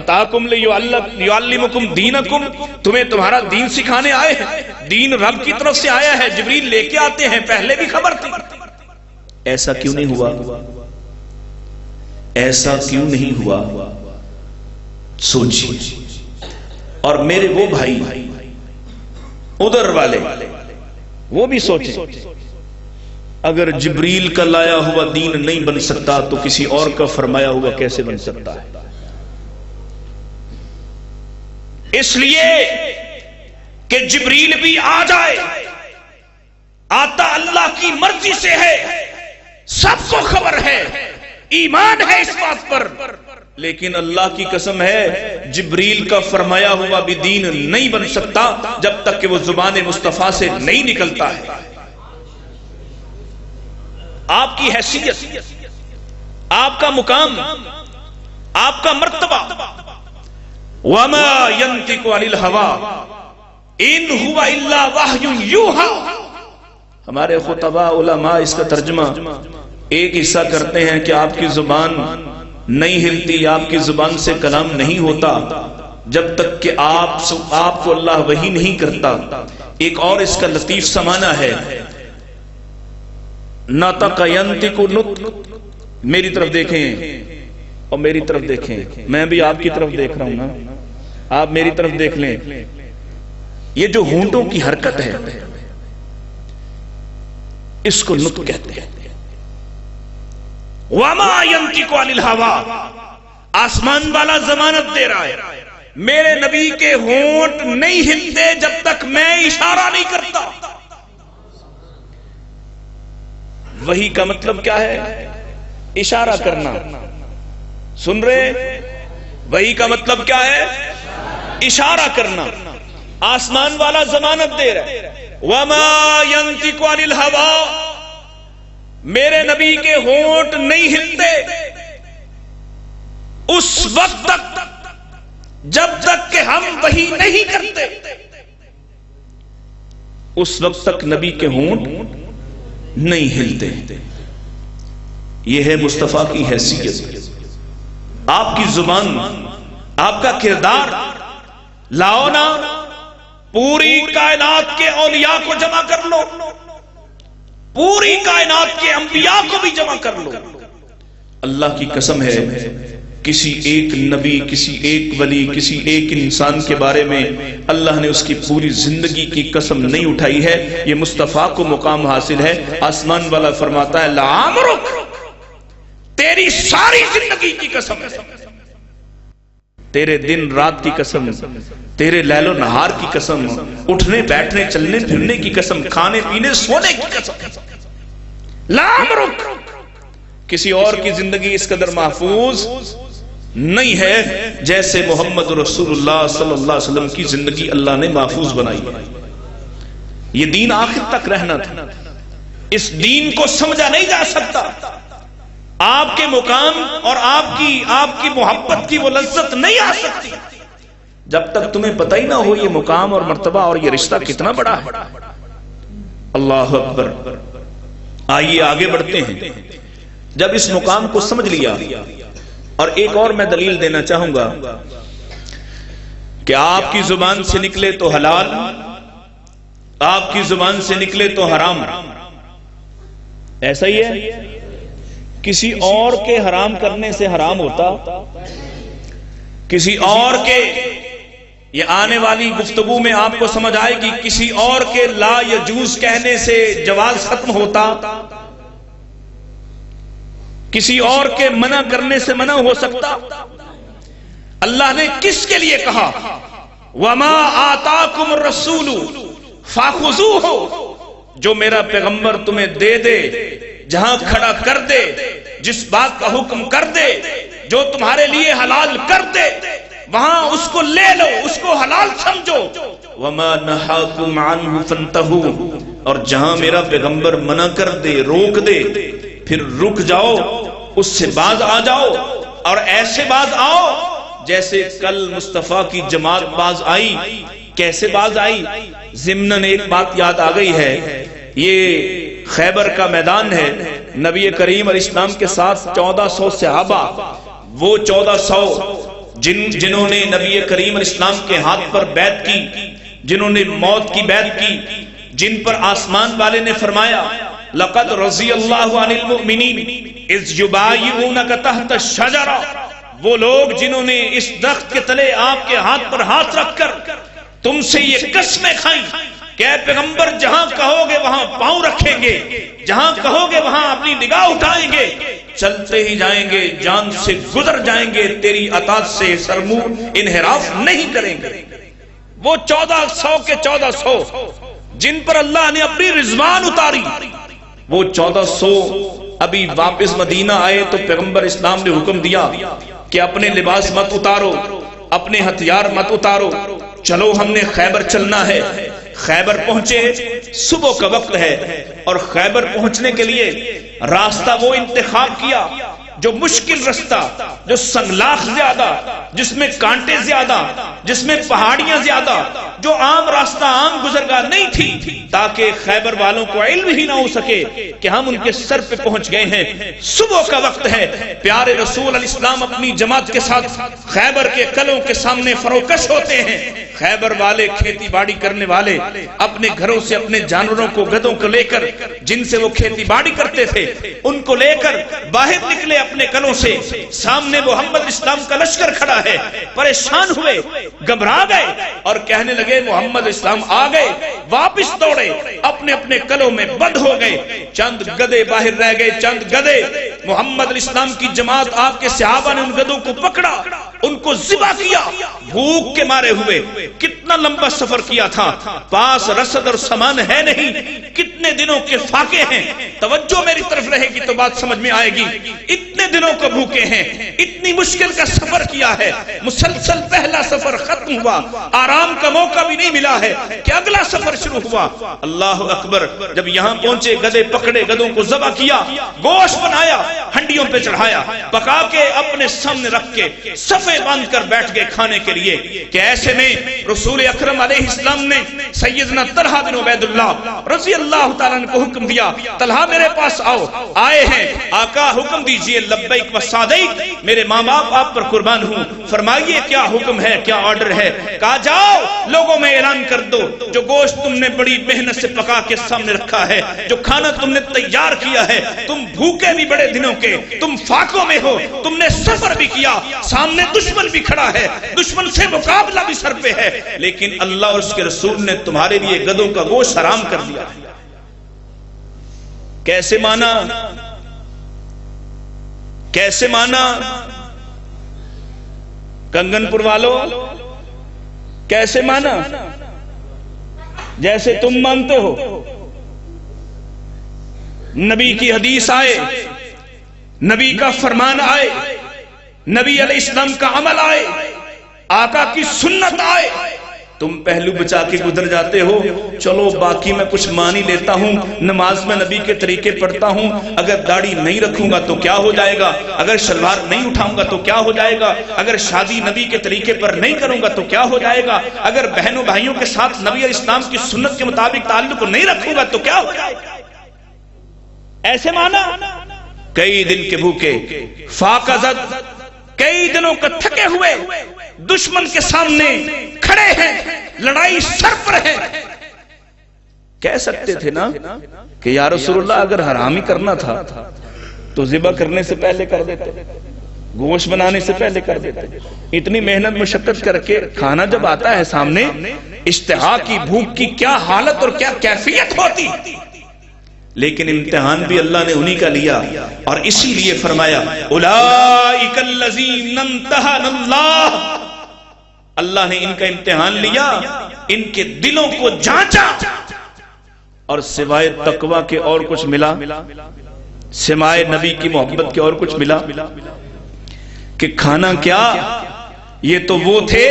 اتاکم لیعلمکم دینکم، تمہیں تمہارا دین سکھانے آئے ہیں، دین رب کی طرف سے آیا ہے، جبریل لے کے آتے ہیں، پہلے بھی خبر تھی۔ ایسا کیوں نہیں ہوا؟ ایسا کیوں نہیں ہوا؟ سوچیے۔ اور میرے وہ بھائی ادھر والے وہ بھی سوچیں، اگر جبریل کا لایا ہوا دین نہیں بن سکتا تو کسی اور کا فرمایا ہوا کیسے بن سکتا ہے؟ اس لیے کہ جبریل بھی آ جائے، آتا اللہ کی مرضی سے ہے، سب کو خبر ہے، ایمان ہے اس بات پر، لیکن اللہ کی قسم ہے جبریل کا فرمایا ہوا بھی دین نہیں بن سکتا جب تک کہ وہ زبان مصطفیٰ سے نہیں نکلتا ہے۔ آپ کی حیثیت، آپ کا مقام، آپ کا مرتبہ، وما ينطق عن الهوى ان هو الا وحی یوحی، ہمارے خطباء علماء اس کا ترجمہ ایک حصہ کرتے ہیں کہ آپ کی زبان نہیں ہلتی، آپ کی زبان سے کلام نہیں ہوتا جب تک کہ آپ کو اللہ وحی نہیں کرتا۔ ایک اور اس کا لطیف سا معنی ہے، نطق ینطق نطق، میری طرف دیکھیں اور میری طرف دیکھیں، میں بھی آپ کی طرف دیکھ رہا ہوں نا، آپ میری طرف دیکھ لیں، یہ جو ہونٹوں کی حرکت ہے اس کو نطق کہتے ہیں۔ وما ينطق عن الهوى، آسمان والا ضمانت دے رہا ہے میرے نبی کے ہونٹ نہیں ہلتے جب تک میں اشارہ نہیں کرتا۔ وحی کا مطلب کیا ہے؟ اشارہ کرنا، سن رہے؟ وحی کا مطلب کیا ہے؟ اشارہ کرنا۔ آسمان والا ضمانت دے رہا ہے وما ينطق عن الهوى، میرے نبی کے ہونٹ نہیں ہلتے اس وقت تک جب تک کہ ہم وحی نہیں کرتے، اس وقت تک نبی کے ہونٹ نہیں ہلتے۔ یہ ہے مصطفیٰ کی حیثیت، آپ کی زبان، آپ کا کردار۔ لاؤ نا پوری کائنات کے اولیاء کو جمع کر لو، پوری کائنات کے انبیاء کو بھی جمع کر لو، اللہ کی قسم ہے کسی ایک نبی، کسی ایک ولی، کسی ایک انسان کے بارے میں اللہ نے اس کی پوری زندگی کی قسم نہیں اٹھائی ہے۔ یہ مصطفیٰ کو مقام حاصل ہے۔ آسمان والا فرماتا ہے لعمرک، تیری ساری زندگی کی قسم ہے، تیرے دن رات کی قسم، تیرے لیل و نہار کی قسم، اٹھنے بیٹھنے چلنے پھرنے کی قسم، کھانے پینے سونے کی قسم، لعمرک، کسی اور کی زندگی اس قدر محفوظ نہیں ہے جیسے محمد رسول اللہ صلی اللہ علیہ وسلم کی زندگی اللہ نے محفوظ بنائی ہے۔ یہ دین آخر تک رہنا تھا، اس دین کو سمجھا نہیں جا سکتا، آپ کے مقام اور آپ کی محبت کی وہ لذت نہیں آ سکتی جب تک تمہیں پتہ ہی نہ ہو یہ مقام اور مرتبہ اور یہ رشتہ کتنا بڑا ہے۔ اللہ اکبر۔ آئیے آگے بڑھتے ہیں۔ جب اس مقام کو سمجھ لیا، اور ایک اور میں دلیل دینا چاہوں گا کہ آپ کی زبان سے نکلے تو حلال، آپ کی زبان سے نکلے تو حرام، ایسا ہی ہے؟ کسی اور کے حرام کرنے سے حرام ہوتا، کسی اور کے، یہ آنے والی گفتگو میں آپ کو سمجھ آئے گی، کسی اور کے لا یجوز کہنے سے جواز ختم ہوتا، کسی اور کے منع کرنے سے منع ہو سکتا۔ اللہ نے کس کے لیے کہا؟ وما آتاکم الرسول فخذوہ، جو میرا پیغمبر تمہیں دے دے، جہاں کھڑا کر دے، جس بات کا حکم کر دے، جو تمہارے لیے حلال کر دے، وہاں اس کو لے لو، اس کو حلال سمجھو۔ وما نہاکم عنہ فانتہوا، اور جہاں میرا پیغمبر منع کر دے، روک دے، پھر رک جاؤ، اس سے باز آ جاؤ، اور ایسے باز آؤ جیسے کل مصطفیٰ کی جماعت باز آئی۔ کیسے باز آئی؟ ضمناً ایک بات یاد آ گئی ہے، یہ خیبر کا میدان ہے، نبی کریم علیہ السلام کے ساتھ 1400 صحابہ، وہ 1400 جنہوں نے نبی کریم علیہ السلام کے ہاتھ پر بیعت کی، جنہوں نے موت کی بیعت کی، جن پر آسمان والے نے فرمایا لقد رضی اللہ عن المؤمنین اذ یبایعونک تحت الشجرہ، وہ لوگ جنہوں نے اس درخت کے تلے آپ کے ہاتھ پر ہاتھ رکھ کر تم سے یہ قسمیں کھائیں کہ اے پیغمبر جہاں کہو گے وہاں پاؤں رکھیں گے، جہاں کہو گے وہاں اپنی نگاہ اٹھائیں گے، چلتے ہی جائیں گے، جان سے گزر جائیں گے، تیری اطاعت سے سرمون انحراف نہیں کریں گے۔ وہ 1400 کے 1400 جن پر اللہ نے اپنی رضوان اتاری، وہ 1400 ابھی واپس مدینہ آئے تو پیغمبر اسلام نے حکم دیا کہ اپنے لباس مت اتارو، اپنے ہتھیار مت اتارو، چلو ہم نے خیبر چلنا ہے۔ خیبر پہنچے، صبح کا وقت ہے، اور خیبر پہنچنے کے لیے راستہ وہ انتخاب کیا جو مشکل رستہ، جو سنگلاخ زیادہ، جس میں کانٹے زیادہ، جس میں پہاڑیاں زیادہ، جو عام راستہ، عام گزرگاہ نہیں تھی، تاکہ خیبر والوں کو علم ہی نہ ہو سکے کہ ہم ان کے سر پہ پہنچ گئے ہیں۔ صبح کا وقت ہے، پیارے رسول علیہ السلام اپنی جماعت کے ساتھ خیبر کے قلعوں کے سامنے فروکش ہوتے ہیں۔ خیبر والے، کھیتی باڑی کرنے والے، اپنے گھروں سے اپنے جانوروں کو، گدھوں کو لے کر، جن سے وہ کھیتی باڑی کرتے تھے، ان کو لے کر باہر نکلے اپنے قلعوں سے۔ سامنے محمد اسلام کا لشکر کھڑا ہے، پریشان ہوئے، گھبرا گئے اور کہنے لگے محمد اسلام آ گئے، واپس دوڑے، اپنے اپنے قلعوں میں بند ہو گئے۔ چند گدھے باہر رہ گئے، چند گدھے، محمد اسلام کی جماعت، آپ کے صحابہ نے ان گدھوں کو پکڑا، ان کو ذبح کیا، بھوک کے مارے ہوئے۔ کتنا لمبا سفر کیا تھا، پاس رسد اور سامان ہے نہیں، کتنے دنوں کے فاقے ہیں، توجہ میری طرف رہے گی تو بات سمجھ میں آئے گی۔ اتنے دنوں کو بھوکے ہیں، اتنی مشکل کا سفر کیا ہے، مسلسل پہلا سفر ختم ہوا، آرام کا موقع بھی نہیں ملا ہے کہ اگلا سفر شروع ہوا۔ اللہ اکبر، جب یہاں پہنچے، گدھے پکڑے، گدھوں کو ذبح کیا، گوشت بنایا، ہنڈیوں پہ چڑھایا، پکا کے اپنے سامنے رکھ کے صفے باندھ کر بیٹھ گئے کھانے کے لیے کہ ایسے میں رسول اکرم علیہ السلام نے سیدنا طلحہ بن عبید اللہ رضی اللہ تعالیٰ عنہ کو حکم دیا، طلحہ میرے پاس آؤ، آئے ہیں آقا، حکم دیجئے، لبیک و صادیق، میرے ماں باپ آپ پر قربان ہوں، فرمائیے کیا حکم ہے، کیا آرڈر ہے؟ کہا جاؤ لوگوں میں اعلان کر دو، جو گوشت تم نے بڑی محنت سے پکا کے سامنے رکھا ہے، جو کھانا تم نے تیار کیا ہے، تم بھوکے بھی بڑے دنوں کے، تم فاقوں میں ہو، تم نے سفر بھی کیا، سامنے دشمن بھی کھڑا ہے، دشمن سے مقابلہ بھی سر پہ ہے، لیکن اللہ اور اس کے رسول نے تمہارے لیے گدھوں کا گوشت حرام کر دیا۔ کیسے مانا؟ کیسے مانا؟ کنگن پور والوں کیسے مانا؟ جیسے تم مانتے ہو۔ نبی کی حدیث آئے، نبی کا فرمان آئے، نبی علیہ السلام کا عمل آئے، آقا کی سنت آئے، تم پہلو بچا کے گزر جاتے ہو، چلو باقی میں کچھ مان ہی لیتا ہوں، نماز میں نبی کے طریقے پڑھتا ہوں، اگر داڑھی نہیں رکھوں گا تو کیا ہو جائے گا، اگر شلوار نہیں اٹھاؤں گا تو کیا ہو جائے گا، اگر شادی نبی کے طریقے پر نہیں کروں گا تو کیا ہو جائے گا، اگر بہنوں بھائیوں کے ساتھ نبی علیہ السلام کی سنت کے مطابق تعلق نہیں رکھوں گا تو کیا ہو جائے گا۔ ایسے مانا؟ کئی دن کے بھوکے، فاقہ زد، کئی دنوں کا تھکے ہوئے، دشمن کے سامنے کھڑے ہیں، لڑائی سر پر ہے۔ کہہ سکتے تھے نا کہ یا رسول اللہ اگر حرامی کرنا تھا تو ذبح کرنے سے پہلے کر دیتے، گوشت بنانے سے پہلے کر دیتے۔ اتنی محنت مشقت کر کے کھانا جب آتا ہے سامنے، اشتہا کی، بھوک کی کیا حالت اور کیا کیفیت ہوتی، لیکن امتحان بھی اللہ نے انہی کا لیا، اور اسی لیے فرمایا اولئک الذین امتحن اللہ، اللہ نے ان کا امتحان لیا، ان کے دلوں کو جانچا، اور سوائے تقوی کے اور کچھ ملا؟ سوائے نبی کی محبت کے اور کچھ ملا؟ کہ کھانا کیا؟ یہ تو وہ تھے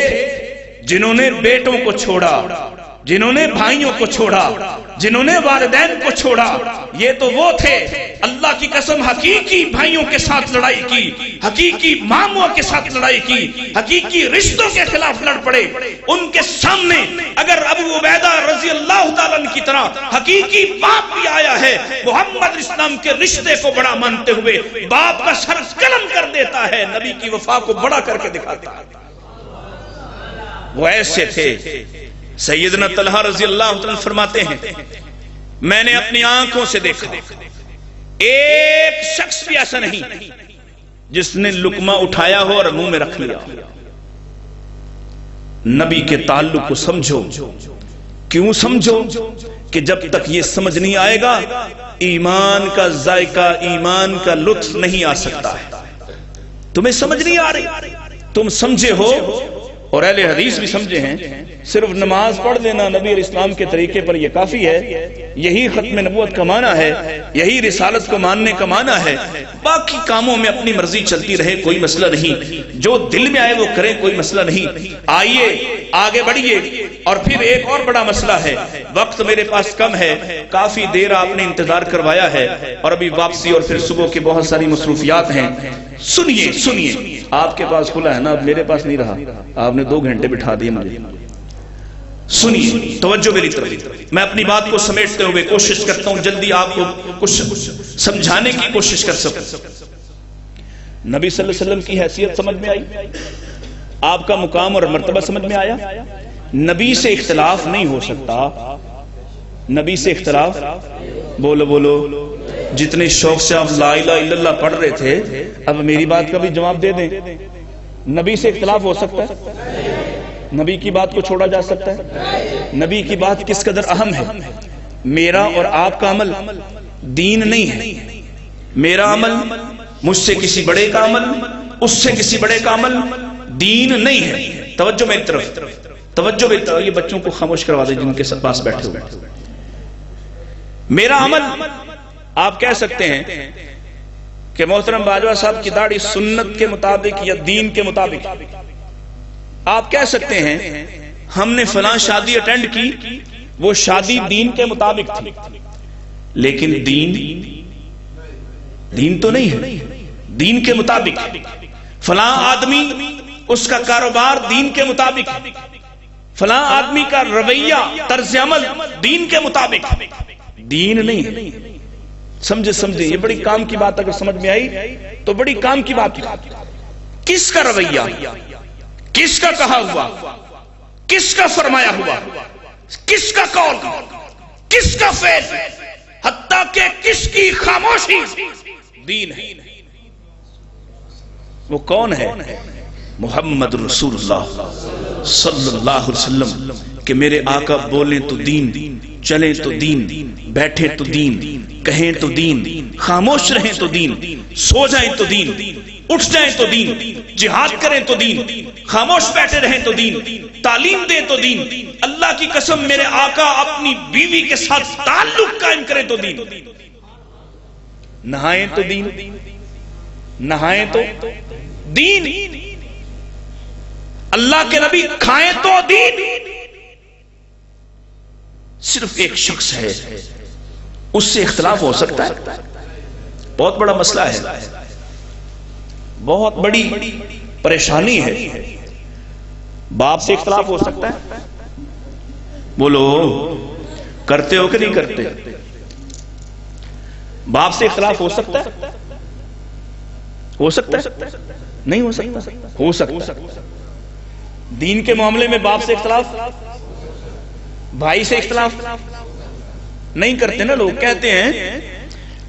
جنہوں نے بیٹوں کو چھوڑا، جنہوں نے بھائیوں کو چھوڑا، جنہوں نے والدین کو چھوڑا. یہ تو وہ تھے اللہ کی قسم حقیقی بھائیوں کے ساتھ لڑائی کی، حقیقی ماموں کے ساتھ لڑائی کی، حقیقی رشتوں کے خلاف لڑ پڑے. ان کے سامنے اگر ابو عبیدہ رضی اللہ تعالیٰ عنہ کی طرح حقیقی باپ بھی آیا ہے، محمد اسلام کے رشتے کو بڑا مانتے ہوئے باپ کا سر قلم کر دیتا ہے، نبی کی وفا کو بڑا کر کے دکھاتا ہے. وہ ایسے تھے. سیدنا طلحہ رضی اللہ عنہ فرماتے ہیں میں نے اپنی آنکھوں سے دیکھا ایک شخص بھی ایسا نہیں جس نے لقمہ اٹھایا ہو اور منہ میں رکھ لیا. نبی کے تعلق کو سمجھو. کیوں سمجھو؟ کہ جب تک یہ سمجھ نہیں آئے گا ایمان کا ذائقہ، ایمان کا لطف نہیں آ سکتا ہے. تمہیں سمجھ نہیں آ رہی، تم سمجھے ہو اور اہل حدیث بھی سمجھے ہیں، صرف نماز پڑھ لینا نبی علیہ السلام کے طریقے پر یہ کافی ہے، یہی ختم نبوت کا معنی ہے، یہی رسالت کو ماننے کا معنی ہے. باقی کاموں میں اپنی مرضی چلتی رہے، کوئی مسئلہ نہیں، جو دل میں آئے وہ کرے، کوئی مسئلہ نہیں. آئیے آگے بڑھیے. اور پھر ایک اور بڑا مسئلہ ہے، وقت میرے پاس کم ہے، کافی دیر آپ نے انتظار کروایا ہے اور ابھی واپسی اور پھر صبح کی بہت ساری مصروفیات ہیں. سنیے سنیے، آپ کے پاس کھلا ہے نا، میرے پاس نہیں رہا، آپ نے 2 گھنٹے بٹھا دیے مجھے. سنیے، توجہ میری طرف. میں اپنی بات کو سمیٹتے ہوئے کوشش کرتا ہوں جلدی آپ کو کچھ سمجھانے کی کوشش کر سکوں. نبی صلی اللہ علیہ وسلم کی حیثیت سمجھ میں آئی؟ آپ کا مقام اور مرتبہ سمجھ میں آیا؟ نبی سے اختلاف نہیں ہو سکتا. نبی سے اختلاف، بولو بولو. جتنے شوق سے آپ لا الہ الا اللہ پڑھ رہے تھے، اب میری بات کا بھی جواب دے دیں. نبی سے اختلاف ہو سکتا ہے؟ نبی کی بات کو چھوڑا جا سکتا ہے؟ نبی کی بات کس قدر اہم ہے. میرا اور آپ کا عمل دین نہیں ہے. میرا عمل مجھ سے کسی بڑے کا عمل، اس سے کسی بڑے کا عمل دین نہیں ہے. توجہ میری طرف، توجہ میری طرف. یہ بچوں کو خاموش کروا دیں جن کے پاس بیٹھے ہوئے. میرا عمل، آپ کہہ سکتے ہیں کہ محترم باجوہ صاحب کی داڑھی سنت کے مطابق یا دین کے مطابق. آپ کہہ سکتے ہیں ہم نے فلاں شادی اٹینڈ کی، وہ شادی دین کے مطابق تھی، لیکن دین تو نہیں ہے. دین کے مطابق فلاں آدمی، اس کا کاروبار دین کے مطابق، فلاں آدمی کا رویہ طرز عمل دین کے مطابق، دین نہیں ہے. سمجھے یہ بڑی کام کی بات. اگر سمجھ میں آئی تو بڑی کام کی بات. کس کا رویہ، کس کا کہا ہوا، کس کا فرمایا ہوا، کس کا قول، کس کا فعل، حتیٰ کہ کس کی خاموشی دین ہے. وہ کون ہے؟ محمد رسول اللہ صلی اللہ علیہ وسلم. کہ میرے آقا بولیں تو دین، چلیں تو دین، بیٹھے تو دین، کہیں تو دین، خاموش رہیں تو دین، سو جائیں تو دین، اٹھ جائیں تو دین، جہاد کریں تو دین، خاموش بیٹھے رہیں تو دین، تعلیم دیں تو دین. اللہ کی قسم میرے آقا اپنی بیوی کے ساتھ تعلق قائم کریں تو دین، نہائیں تو دین، نہائیں تو دین، اللہ کے نبی کھائیں تو دین. صرف ایک شخص ہے، اس سے اختلاف ہو سکتا ہے؟ بہت بڑا مسئلہ ہے، بہت بڑی پریشانی ہے. باپ سے اختلاف ہو سکتا ہے؟ بولو، کرتے ہو کہ نہیں کرتے؟ باپ سے اختلاف ہو سکتا ہے؟ ہو سکتا ہے؟ نہیں ہو سکتا؟ ہو سکتا. دین کے معاملے میں باپ سے اختلاف، بھائی سے اختلاف نہیں کرتے نا. لوگ کہتے ہیں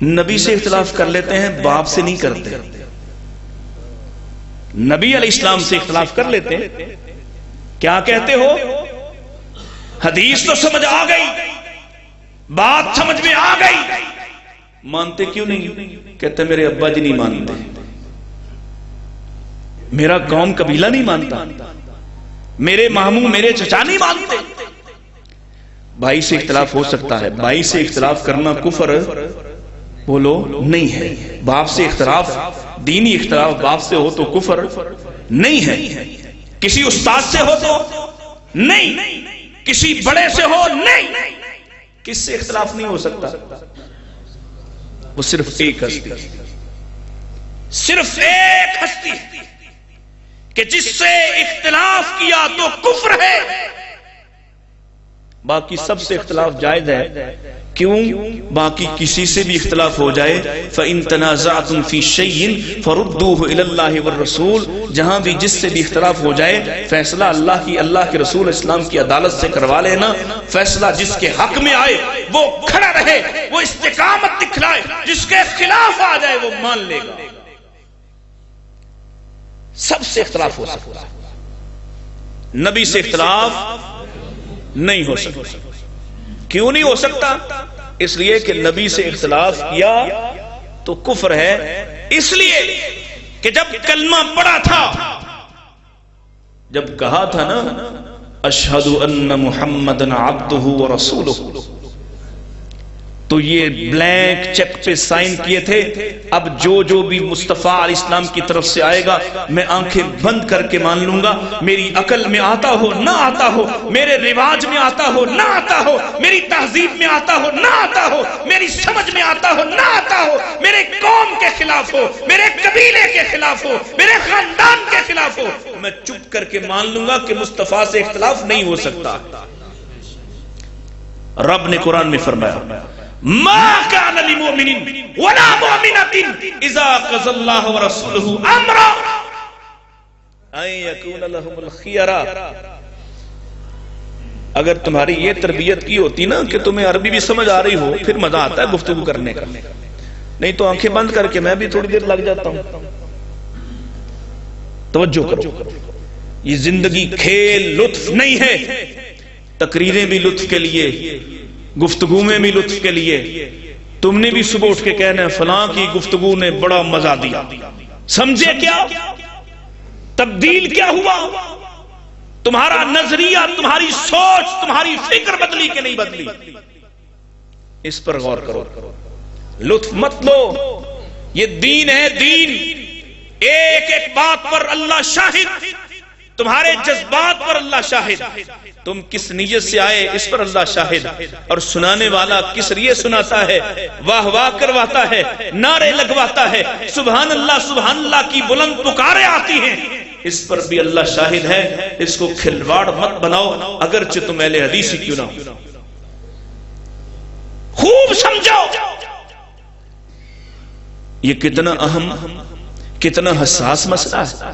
نبی سے اختلاف کر لیتے ہیں، باپ سے نہیں کرتے. نبی علیہ السلام سے اختلاف کر لیتے ہیں. کیا کہتے ہو؟ حدیث تو سمجھ آ گئی، بات سمجھ میں آ گئی، مانتے کیوں نہیں؟ کہتے میرے ابا جی نہیں مانتے، میرا قوم قبیلہ نہیں مانتا. میرے ماموں میرے چچا نہیں مانتے. بھائی سے اختلاف ہو سکتا ہے, بھائی سے اختلاف کرنا کفر بولو نہیں ہے. باپ سے اختلاف, دینی اختلاف باپ سے ہو تو کفر نہیں ہے. کسی استاد سے ہو تو نہیں, کسی بڑے سے ہو نہیں. کس سے اختلاف نہیں ہو سکتا؟ وہ صرف ایک ہستی, صرف ایک ہستی کہ جس سے اختلاف کیا تو کفر ہے. باقی سب سے اختلاف جائز ہے. کیوں؟ باقی کسی سے بھی اختلاف ہو جائے فَإِن تَنَازَعْتُمْ فِي شَيْءٍ فَرُدُّوهُ إِلَى اللَّهِ وَالرَّسُولِ. جہاں بھی جس سے بھی اختلاف ہو جائے فیصلہ اللہ کے رسول اسلام کی عدالت سے کروا لینا. فیصلہ جس کے حق میں آئے وہ کھڑا رہے, وہ استقامت دکھلائے. جس کے خلاف آ جائے وہ مان لے گا. سب سے اختلاف ہو سکتا ہے, نبی سے اختلاف نہیں ہو سکتا. کیوں نہیں ہو سکتا؟ اس لیے کہ نبی سے اختلاف کیا تو کفر ہے. اس لیے کہ جب کلمہ پڑھا تھا, جب کہا تھا نا اشہد ان محمدن عبدہ ورسولہ, تو یہ بلینک چیک پہ سائن کیے تھے. اب جو بھی مصطفیٰ علیہ السلام کی طرف سے آئے گا میں آنکھیں بند کر کے مان لوں گا. میری عقل میں آتا ہو نہ آتا ہو, میرے رواج میں آتا ہو نہ آتا ہو, میری تہذیب میں آتا ہو نہ آتا ہو, میری سمجھ میں آتا ہو نہ آتا ہو, میرے قوم کے خلاف ہو, میرے قبیلے کے خلاف ہو, میرے خاندان کے خلاف ہو, میں چپ کر کے مان لوں گا کہ مصطفیٰ سے اختلاف نہیں ہو سکتا. رب نے قرآن میں فرمایا ما كان لمؤمن ولا مؤمنة اذا قضى الله ورسوله امرا ان يكون لهم الخيرة. اگر تمہاری یہ تربیت کی ہوتی نا کہ تمہیں عربی بھی سمجھ آ رہی ہو پھر مزہ آتا ہے گفتگو کرنے کا, نہیں تو آنکھیں بند کر کے میں بھی تھوڑی دیر لگ جاتا ہوں. توجہ کرو, یہ زندگی کھیل لطف نہیں ہے. تقریریں بھی لطف کے لیے, گفتگو میں بھی لطف کے لیے. تم نے بھی صبح اٹھ کے کہنا ہے فلاں کی گفتگو نے بڑا مزہ دیا. سمجھے کیا تبدیل کیا ہوا؟ تمہارا نظریہ, تمہاری سوچ, تمہاری فکر بدلی کہ نہیں بدلی؟ اس پر غور کرو. لطف مت لو, یہ دین ہے. دین ایک ایک بات پر اللہ شاہد, تمہارے جذبات پر اللہ شاہد, تم کس نیت سے آئے اس پر اللہ شاہد, اور سنانے والا کس لیے سناتا ہے, واہ واہ کرواتا ہے, نعرے لگواتا ہے, سبحان اللہ کی بلند پکاریں آتی ہیں, اس پر بھی اللہ شاہد ہے. اس کو کھلواڑ مت بناؤ اگرچہ تم اہل حدیث ہی کیوں نہ ہو. خوب سمجھو یہ کتنا اہم, کتنا حساس مسئلہ ہے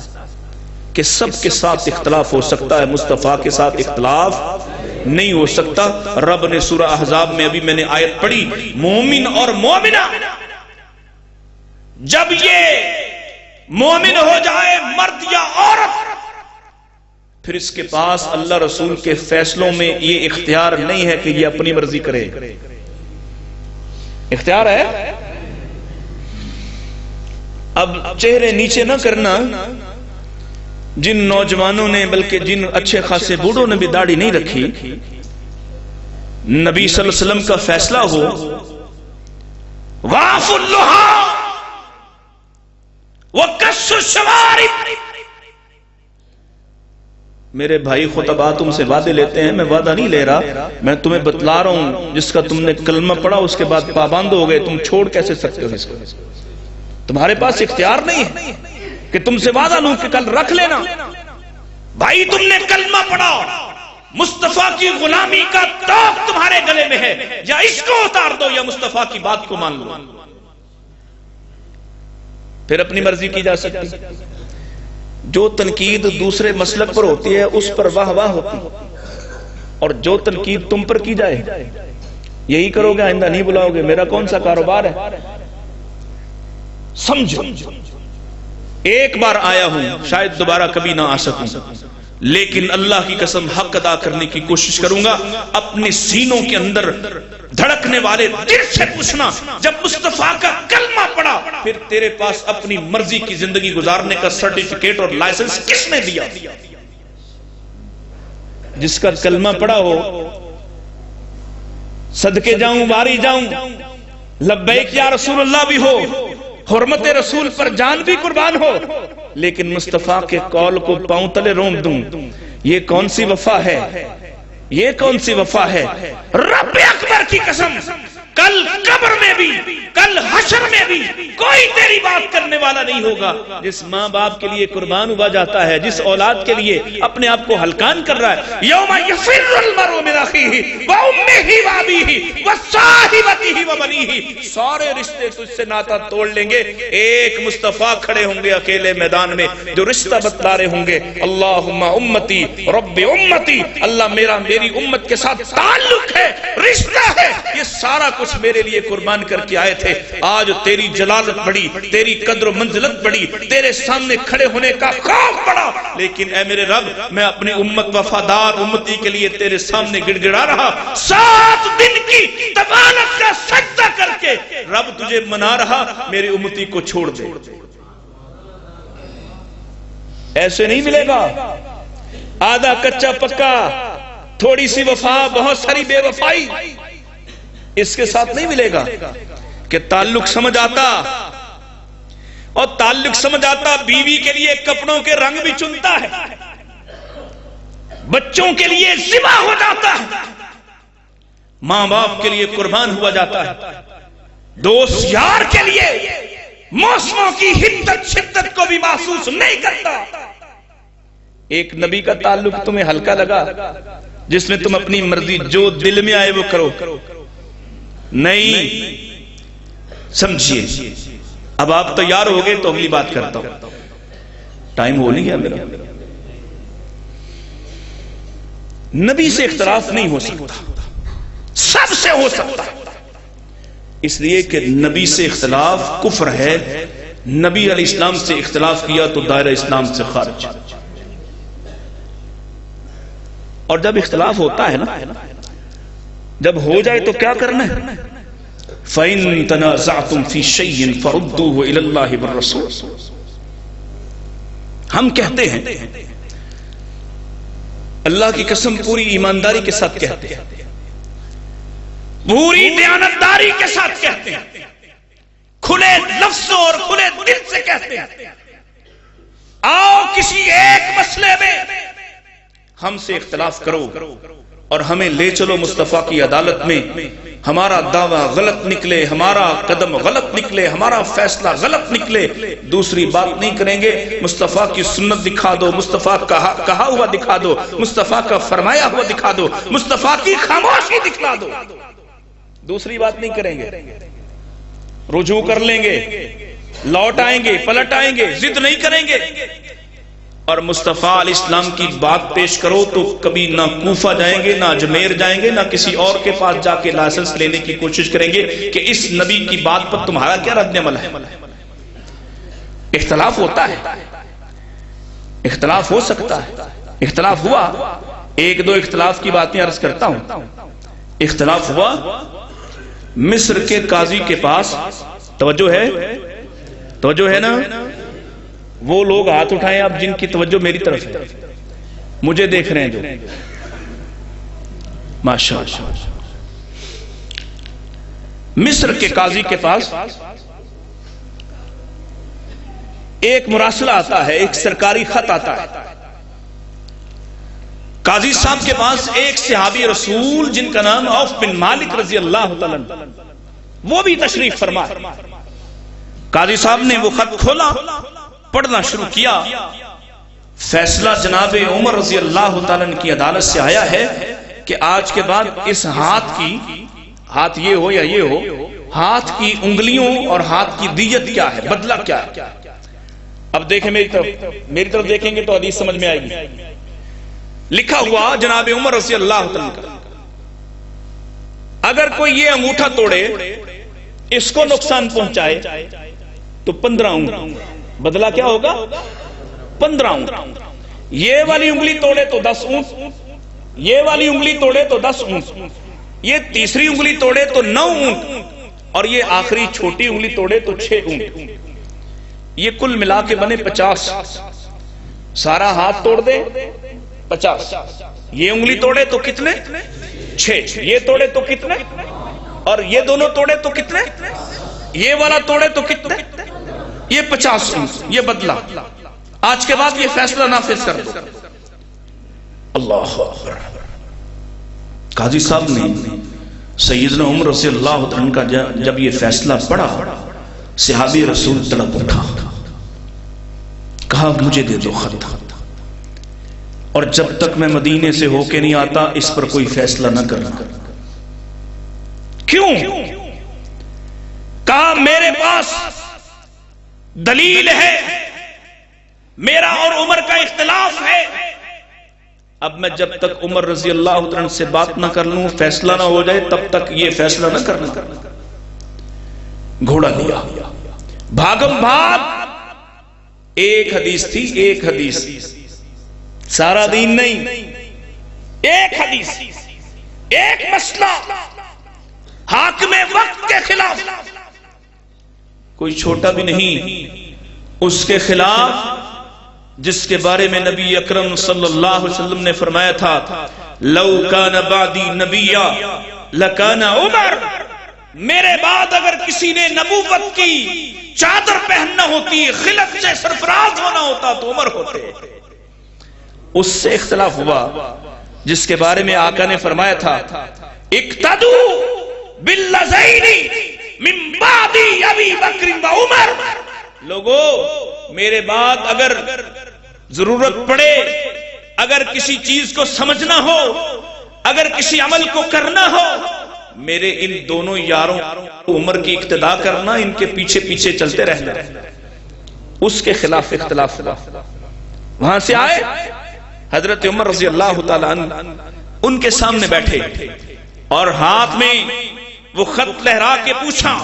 کہ سب کے ساتھ اختلاف ہو سکتا ہے, مصطفیٰ کے ساتھ اختلاف نہیں ہو سکتا. رب نے سورہ احزاب میں ابھی میں نے آیت پڑھی, مومن اور مومنہ جب یہ مومن ہو جائے مرد یا عورت, پھر اس کے پاس اللہ رسول کے فیصلوں میں یہ اختیار نہیں ہے کہ یہ اپنی مرضی کرے. اختیار ہے. اب چہرے نیچے نہ کرنا, جن نوجوانوں نے بلکہ جن اچھے خاصے بوڑھوں نے بھی داڑھی نہیں رکھی, نبی صلی اللہ علیہ وسلم کا فیصلہ ہو واف اللحا وکس الشوارب. میرے بھائی خطبہ تم سے وعدے لیتے ہیں, میں وعدہ نہیں لے رہا, میں تمہیں بتلا رہا ہوں. جس کا تم نے کلمہ پڑھا اس کے بعد پابند ہو گئے, تم چھوڑ کیسے سکتے ہو اس کو؟ تمہارے پاس اختیار نہیں ہے کہ تم سے وعدہ لوں کہ کل رکھ لینا. بھائی تم نے کلمہ پڑھا, مصطفیٰ کی غلامی کا توق تمہارے گلے میں ہے, یا اس کو اتار دو یا مصطفیٰ کی بات کو مان لو. پھر اپنی مرضی کی جا سکتی. جو تنقید دوسرے مسلک پر ہوتی ہے اس پر واہ واہ ہوتی, اور جو تنقید تم پر کی جائے یہی کرو گے, آئندہ نہیں بلاؤ گے. میرا کون سا کاروبار ہے؟ سمجھو, ایک بار آیا ہوں, شاید دوبارہ کبھی نہ آ سکوں, لیکن اللہ کی قسم حق ادا کرنے کی کوشش کروں گا. اپنے سینوں کے اندر دھڑکنے والے دل سے پوچھنا, جب مصطفیٰ کا کلمہ پڑھا پھر تیرے پاس اپنی مرضی کی زندگی گزارنے کا سرٹیفکیٹ اور لائسنس کس نے دیا؟ جس کا کلمہ پڑا ہو صدقے جاؤں واری جاؤں لبیک یا رسول اللہ بھی ہو, حرمت رسول پر جان بھی قربان ہو, لیکن مصطفیٰ کے قول کو پاؤں تلے رونپ دوں, یہ کون سی وفا ہے, یہ کون سی وفا ہے. رب اکبر کی قسم, کل قبر میں بھی کل حشر میں بھی کوئی تیری بات کرنے والا نہیں ہوگا. جس ماں باپ کے لیے قربان ہوا جاتا ہے, جس اولاد کے لیے اپنے آپ کو ہلکان کر رہا ہے, یوم یفر المرء من اخیہ وامہ وابیہ وصاحبتہ وبنیہ, سارے رشتے تجھ سے ناتا توڑ لیں گے, ایک مصطفیٰ کھڑے ہوں گے اکیلے میدان میں جو رشتہ بتلا رہے ہوں گے. اللہم امتی رب امتی, اللہ میری امت کے ساتھ تعلق ہے, رشتہ ہے, یہ سارا کچھ میرے لیے قربان کر کے آئے تھے. آج تیری جلالت بڑی, تیری قدر و منزلت بڑی, تیرے سامنے کھڑے ہونے کا خوف بڑا, لیکن اے میرے رب میں اپنی امت وفادار امتی کے لیے تیرے سامنے گڑ گڑا رہا. 7 دن کی طوالت کا سجدہ کر کے رب تجھے منا رہا, میری امتی کو چھوڑ دے. ایسے نہیں ملے گا, آدھا کچا پکا, تھوڑی سی وفا بہت ساری بے وفائی, اس کے ساتھ نہیں ملے گا. کہ تعلق سمجھ آتا, اور تعلق سمجھ آتا بیوی کے لیے کپڑوں کے رنگ بھی چنتا ہے, بچوں کے لیے ذبح ہو جاتا ہے, ماں باپ کے لیے قربان ہوا جاتا ہے, دوست یار کے لیے موسموں کی حدت شدت کو بھی محسوس نہیں کرتا. ایک نبی کا تعلق تمہیں ہلکا لگا جس میں تم اپنی مرضی جو دل میں آئے وہ کرو, نہیں سمجھیے. اب آپ تیار ہو گئے تو اگلی بات کرتا ہوں, ٹائم ہو نہیں گیا میرا. نبی سے اختلاف نہیں ہو سکتا, سب سے ہو سکتا, اس لیے کہ نبی سے اختلاف کفر ہے. نبی علیہ السلام سے اختلاف کیا تو دائرہ اسلام سے خارج. اور جب اختلاف ہوتا ہے نا, جب ہو جائے تو کیا کرنا ہے؟ فَإِن تَنَازَعْتُمْ فِي شَيْءٍ فَرُدُّوهُ إِلَى اللَّهِ وَالرَّسُولِ. ہم کہتے ہیں, اللہ کی قسم پوری ایمانداری کے ساتھ کہتے ہیں, پوری دیانتداری کے ساتھ کہتے ہیں, کھلے لفظوں اور کھلے دل سے کہتے ہیں, آؤ کسی ایک مسئلے میں ہم سے اختلاف کرو اور ہمیں لے چلو مصطفیٰ کی عدالت میں. ہمارا دعویٰ غلط نکلے, ہمارا قدم غلط نکلے, ہمارا فیصلہ غلط نکلے, دوسری بات نہیں کریں گے. مصطفیٰ کی سنت دکھا دو, مصطفیٰ کہا ہوا دکھا دو, مصطفیٰ کا فرمایا ہوا دکھا دو, مصطفیٰ کی خاموشی دکھلا دو, دوسری بات نہیں کریں گے. رجوع کر لیں گے, لوٹ آئیں گے, پلٹ آئیں گے, ضد نہیں کریں گے. اور مصطفیٰ علیہ السلام کی بات پیش کرو تو کبھی نہ کوفہ جائیں گے, نہ اجمیر جائیں گے, نہ کسی اور کے پاس جا کے لائسنس لینے کی کوشش کریں گے کہ اس نبی کی بات پر تمہارا کیا رد عمل ہے. اختلاف ہوتا ہے, اختلاف ہو سکتا ہے, اختلاف ہوا. ایک دو اختلاف کی باتیں عرض کرتا ہوں. اختلاف ہوا مصر کے قاضی کے پاس, توجہ ہے نا, وہ لوگ ہاتھ اٹھائیں آپ جن کی توجہ میری طرف ہے, مجھے دیکھ رہے ہیں جو, ماشاءاللہ. مصر کے قاضی کے پاس ایک مراسلہ آتا ہے, ایک سرکاری خط آتا ہے. قاضی صاحب کے پاس ایک صحابی رسول جن کا نام عوف بن مالک رضی اللہ تعالیٰ عنہ, وہ بھی تشریف فرما. قاضی صاحب نے وہ خط کھولا, پڑھنا شروع کیا. فیصلہ جناب عمر رضی اللہ تعالیٰ عنہ کی عدالت سے آیا ہے کہ آج کے بعد اس ہاتھ یہ ہو یا یہ ہو, ہاتھ کی انگلیوں اور ہاتھ کی دیت کیا ہے, بدلہ کیا ہے. اب دیکھیں میری طرف دیکھیں گے تو حدیث سمجھ میں آئے گی. لکھا ہوا جناب عمر رضی اللہ تعالیٰ عنہ, اگر کوئی یہ انگوٹھا توڑے, اس کو نقصان پہنچائے تو 15 انگلی, بدلہ کیا ہوگا 15 انگلی. یہ والی انگلی توڑے تو 10 اونٹ, یہ والی انگلی توڑے تو 10 اونٹ, یہ تیسری انگلی توڑے تو 9 اونٹ, اور یہ آخری چھوٹی انگلی توڑے تو 6 اونٹ. یہ کل ملا کے بنے 50. سارا ہاتھ توڑ دے 50. یہ انگلی توڑے تو کتنے؟ 6. یہ توڑے تو کتنے؟ اور یہ دونوں توڑے تو کتنے؟ یہ والا توڑے تو کتنے؟ یہ 50. یہ بدلہ. آج کے بعد یہ فیصلہ نافذ کر دو. اللہ اکبر. قاضی صاحب نے سیدنا عمر رضی اللہ عنہ کا جب یہ فیصلہ پڑھا، صحابی رسول تڑپ اٹھا، کہا مجھے دے دو خط، اور جب تک میں مدینے سے ہو کے نہیں آتا اس پر کوئی فیصلہ نہ کرنا. کیوں؟ کہا میرے پاس دلیل ہے، میرا اور عمر کا اختلاف ہے. اب میں جب تک عمر رضی اللہ عنہ سے بات نہ کر لوں، فیصلہ نہ ہو جائے، تب تک یہ فیصلہ نہ کرنا. گھوڑا لیا، بھاگم بھاگ. ایک حدیث تھی، ایک حدیث، سارا دین نہیں، ایک حدیث، ایک مسئلہ حاکم وقت کے خلاف، کوئی چھوٹا بھی نہیں، اس کے خلاف جس کے بارے میں نبی اکرم صلی اللہ علیہ وسلم نے فرمایا تھا لو کان بعدی نبیا لکان عمر. میرے بعد اگر کسی نے نبوت کی چادر پہننا ہوتی، خلق سے سرفراز ہونا ہوتا تو عمر ہوتے. اس سے اختلاف ہوا جس کے بارے میں آقا نے فرمایا تھا اقتدو باللذین من بعد ابی بکر و عمر. لوگو میرے بعد اگر ضرورت پڑے، اگر کسی چیز کو سمجھنا ہو، اگر کسی عمل کو کرنا ہو، میرے ان دونوں یاروں عمر کی اقتداء کرنا، ان کے پیچھے پیچھے چلتے رہنا. اس کے خلاف اختلاف ہوا. وہاں سے آئے حضرت عمر رضی اللہ تعالیٰ عنہ ان کے سامنے بیٹھے اور ہاتھ میں وہ خط لہرا کے پوچھا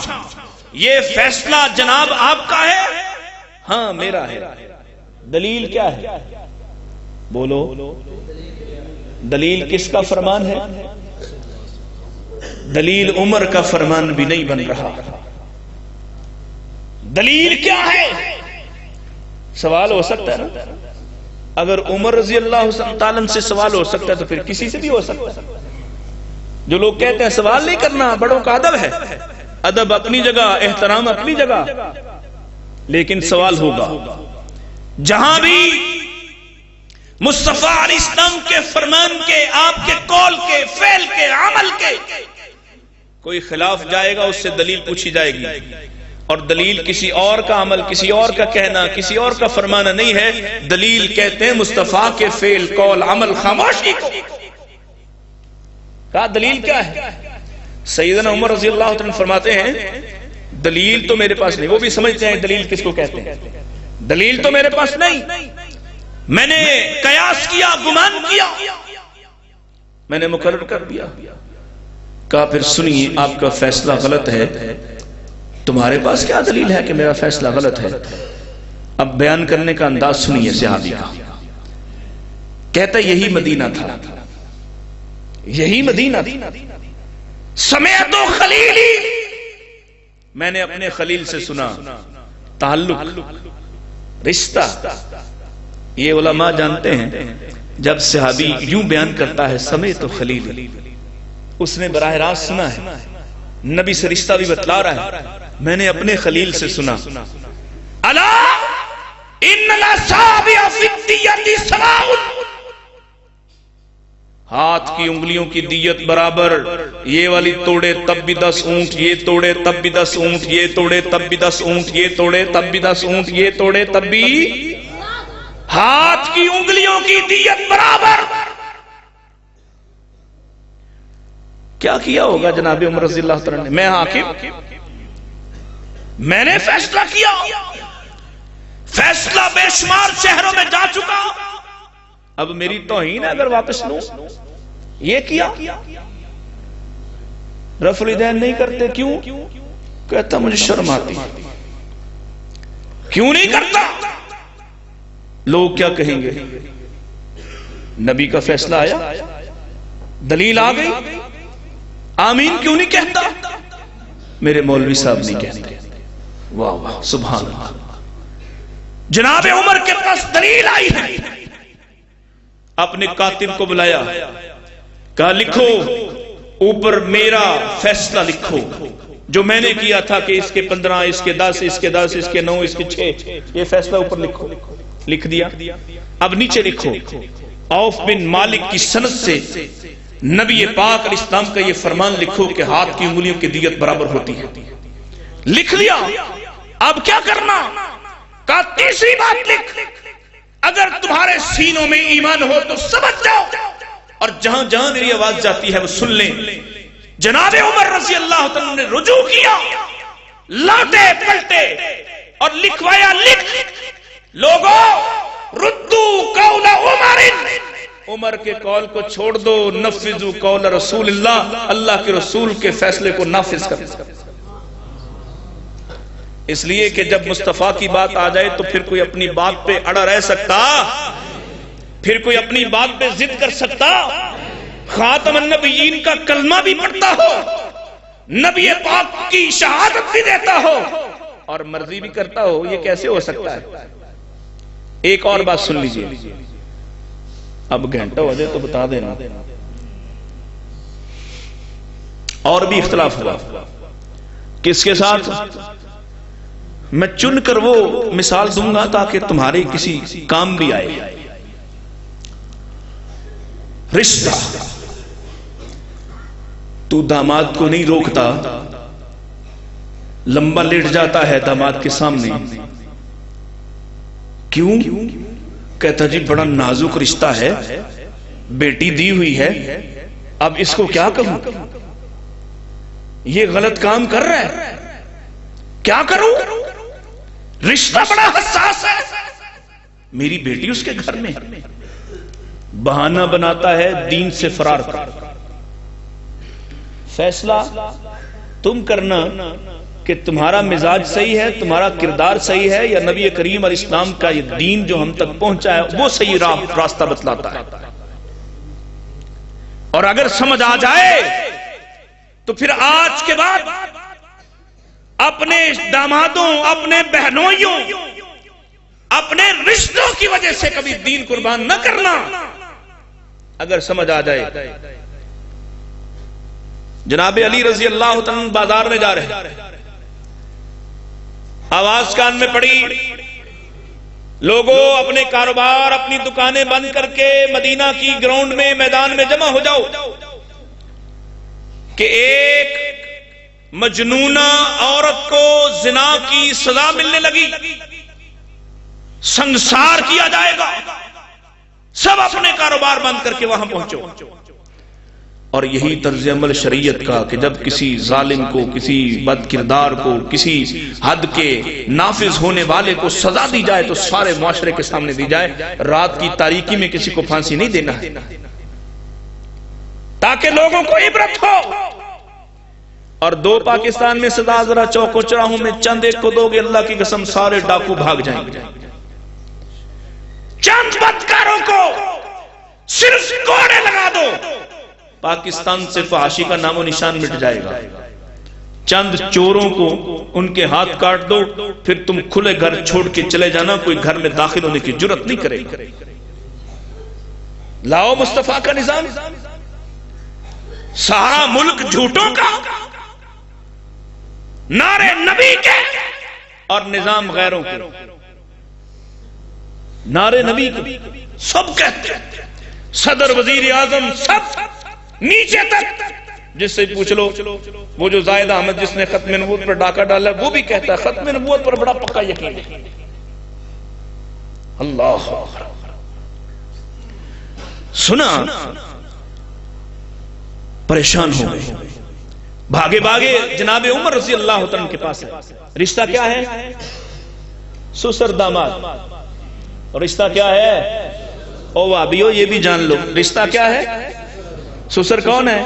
یہ فیصلہ جناب آپ کا ہے؟ ہاں میرا ہے. دلیل کیا ہے؟ بولو. دلیل کس کا فرمان ہے؟ دلیل عمر کا فرمان بھی نہیں بن رہا. دلیل کیا ہے؟ سوال ہو سکتا ہے نا؟ اگر عمر رضی اللہ تعالیٰ سے سوال ہو سکتا ہے تو پھر کسی سے بھی ہو سکتا ہے. جو لوگ کہتے ہیں سوال نہیں کرنا، بڑوں کا ادب ہے، ادب اپنی جگہ، احترام اپنی جگہ، لیکن سوال ہوگا. جہاں بھی مصطفیٰ علیہ السلام کے فرمان کے، آپ کے قول کے، فعل کے، عمل کے کوئی خلاف جائے گا اس سے دلیل پوچھی جائے گی. اور دلیل کسی اور کا عمل، کسی اور کا کہنا، کسی اور کا فرمانا نہیں ہے. دلیل کہتے ہیں مصطفیٰ کے فعل، قول، عمل، خاموشی کو. کہا دلیل کیا ہے؟ سیدنا عمر رضی اللہ عنہ فرماتے ہیں دلیل تو میرے پاس نہیں. وہ بھی سمجھتے ہیں دلیل کس کو کہتے ہیں. دلیل تو میرے پاس نہیں، میں نے قیاس کیا، گمان کیا، میں نے مقرر کر دیا. کہا پھر سنیے آپ کا فیصلہ غلط ہے، تمہارے پاس کیا دلیل ہے کہ میرا فیصلہ غلط ہے؟ اب بیان کرنے کا انداز سنیے صحابی کا. کہتا یہی مدینہ تھا، یہی مدینہ تھا. سمیت خلیلی، میں نے اپنے خلیل سے سنا. تعلق، رشتہ. یہ علماء جانتے ہیں جب صحابی یوں بیان کرتا ہے سمیت خلیلی، اس نے براہ راست سنا ہے، نبی سے رشتہ بھی بتلا رہا ہے. میں نے اپنے خلیل سے سنا الا ان الاصابع فی الدیۃ سواء، ہاتھ کی انگلیوں کی دیت برابر. یہ والی توڑے تب بھی 10 اونٹ، یہ توڑے تب بھی 10 اونٹ، یہ توڑے تب بھی 10 اونٹ، یہ توڑے تب بھی 10 اونٹ، یہ توڑے تب بھی. ہاتھ کی انگلیوں کی دیت برابر. کیا کیا ہوگا جناب عمر رضی اللہ عنہ نے؟ میں حاکم، میں نے فیصلہ کیا، فیصلہ بے شمار شہروں میں جا چکا، اب میری توہین ہے اگر واپس لوں. یہ کیا رفع الیدین نہیں کرتے. کیوں؟ کہتا مجھے شرم آتی. کیوں نہیں کرتا؟ لوگ کیا کہیں گے؟ نبی کا فیصلہ آیا، دلیل آ گئی، آمین کیوں نہیں کہتا؟ میرے مولوی صاحب نہیں کہتے. واہ واہ سبحان اللہ. جناب عمر کے پاس دلیل آئی ہے، اپنے کاتب کو بلایا، کہا لکھو اوپر میرا فیصلہ لکھو جو میں نے کیا تھا کہ اس کے 15، اس کے 10، اس کے 10، اس کے 9، اس کے 6، یہ فیصلہ اوپر لکھو۔ لکھ دیا۔ اب نیچے لکھو عوف بن مالک کی سند سے نبی پاک علیہ السلام کا یہ فرمان لکھو کہ ہاتھ کی انگلیوں کی دیت برابر ہوتی ہے۔ لکھ لیا۔ اب کیا کرنا؟ کہا تیسری بات لکھ، اگر تمہارے سینوں میں ایمان ہو تو سمجھ جاؤ، اور جہاں جہاں میری آواز جاتی ہے وہ سن لیں۔ جناب عمر رضی اللہ تعالیٰ نے رجوع کیا، لاٹے پلٹے اور لکھوایا، لکھ لوگو ردو قول عمر، عمر کے قول کو چھوڑ دو، نفذو قول رسول اللہ، اللہ کے رسول کے فیصلے کو نافذ کر۔ اس لیے کہ جب مصطفیٰ کی بات آ جائے تو پھر کوئی اپنی بات پہ اڑا رہ سکتا، پھر کوئی اپنی بات پہ ضد کر سکتا؟ خاتم النبیین کا کلمہ بھی پڑھتا ہو، نبی پاک کی شہادت بھی دیتا ہو اور مرضی بھی کرتا ہو، یہ کیسے ہو سکتا ہے؟ ایک اور بات سن لیجئے، اب گھنٹہ ہو جائے تو بتا دینا۔ اور بھی اختلاف ہوا، کس کے ساتھ؟ میں چن کر وہ مثال دوں گا تاکہ تمہارے کسی کام بھی آئے۔ رشتہ، تو داماد کو نہیں روکتا، لمبا لیٹ جاتا ہے داماد کے سامنے، کیوں؟ کہتا جی بڑا نازک رشتہ ہے، بیٹی دی ہوئی ہے، اب اس کو کیا کہوں، یہ غلط کام کر رہا ہے، کیا کروں؟ رشتہ بڑا حساس ہے، میری بیٹی اس کے گھر میں، بہانہ بناتا ہے دین سے فرار کر۔ فیصلہ تم کرنا کہ تمہارا مزاج صحیح ہے، تمہارا کردار صحیح ہے، یا نبی کریم علیہ السلام کا یہ دین جو ہم تک پہنچا ہے وہ صحیح راستہ بتلاتا ہے۔ اور اگر سمجھ آ جائے تو پھر آج کے بعد اپنے دامادوں، اپنے بہنوئیوں، اپنے رشتوں کی وجہ سے کبھی دین قربان نہ کرنا۔ اگر سمجھ آ جائے، جناب علی رضی اللہ تعالیٰ بازار میں جا رہے، آواز کان میں پڑی، لوگوں اپنے کاروبار، اپنی دکانیں بند کر کے مدینہ کی گراؤنڈ میں، میدان میں جمع ہو جاؤ کہ ایک مجنونہ عورت کو زنا کی سزا ملنے لگی، سنسار کیا جائے گا، سب اپنے کاروبار بند کر کے وہاں پہنچو۔ اور یہی طرز عمل شریعت کا کہ جب کسی ظالم کو، کسی بد کردار کو، کسی حد کے نافذ ہونے والے کو سزا دی جائے تو سارے معاشرے کے سامنے دی جائے۔ رات کی تاریکی میں کسی کو پھانسی نہیں دینا ہے، تاکہ لوگوں کو عبرت ہو۔ اور دو پاکستان میں سزا ذرا چوکو چراہوں میں چند ایک کو دو گے، اللہ کی قسم سارے ڈاکو بھاگ جائیں گے۔ چند بدکاروں کو صرف کوڑے لگا دو، پاکستان سے فحاشی کا نام و نشان مٹ جائے گا۔ چند چوروں کو ان کے ہاتھ کاٹ دو، پھر تم کھلے گھر چھوڑ کے چلے جانا، کوئی گھر میں داخل ہونے کی جرت نہیں کرے گا۔ لاؤ مصطفیٰ کا نظام، سارا ملک جھوٹوں کا، نعرے نبی کے اور نظام غیروں کے، نعرے نبی کے سب کہتے ہیں، صدر وزیر اعظم سب نیچے تک، جس سے پوچھ لو، وہ جو زائد احمد جس نے ختم نبوت پر ڈاکہ ڈالا وہ بھی کہتا ہے ختم نبوت پر بڑا پکا یقین ہے۔ اللہ سنا، پریشان ہو گئے، بھاگے بھاگے جناب عمر رضی اللہ عنہ کے پاس ہے۔ رشتہ کیا ہے؟ سسر داماد۔ اور رشتہ کیا ہے؟ او وابیو یہ بھی جان لو، رشتہ کیا ہے؟ سسر کون ہے؟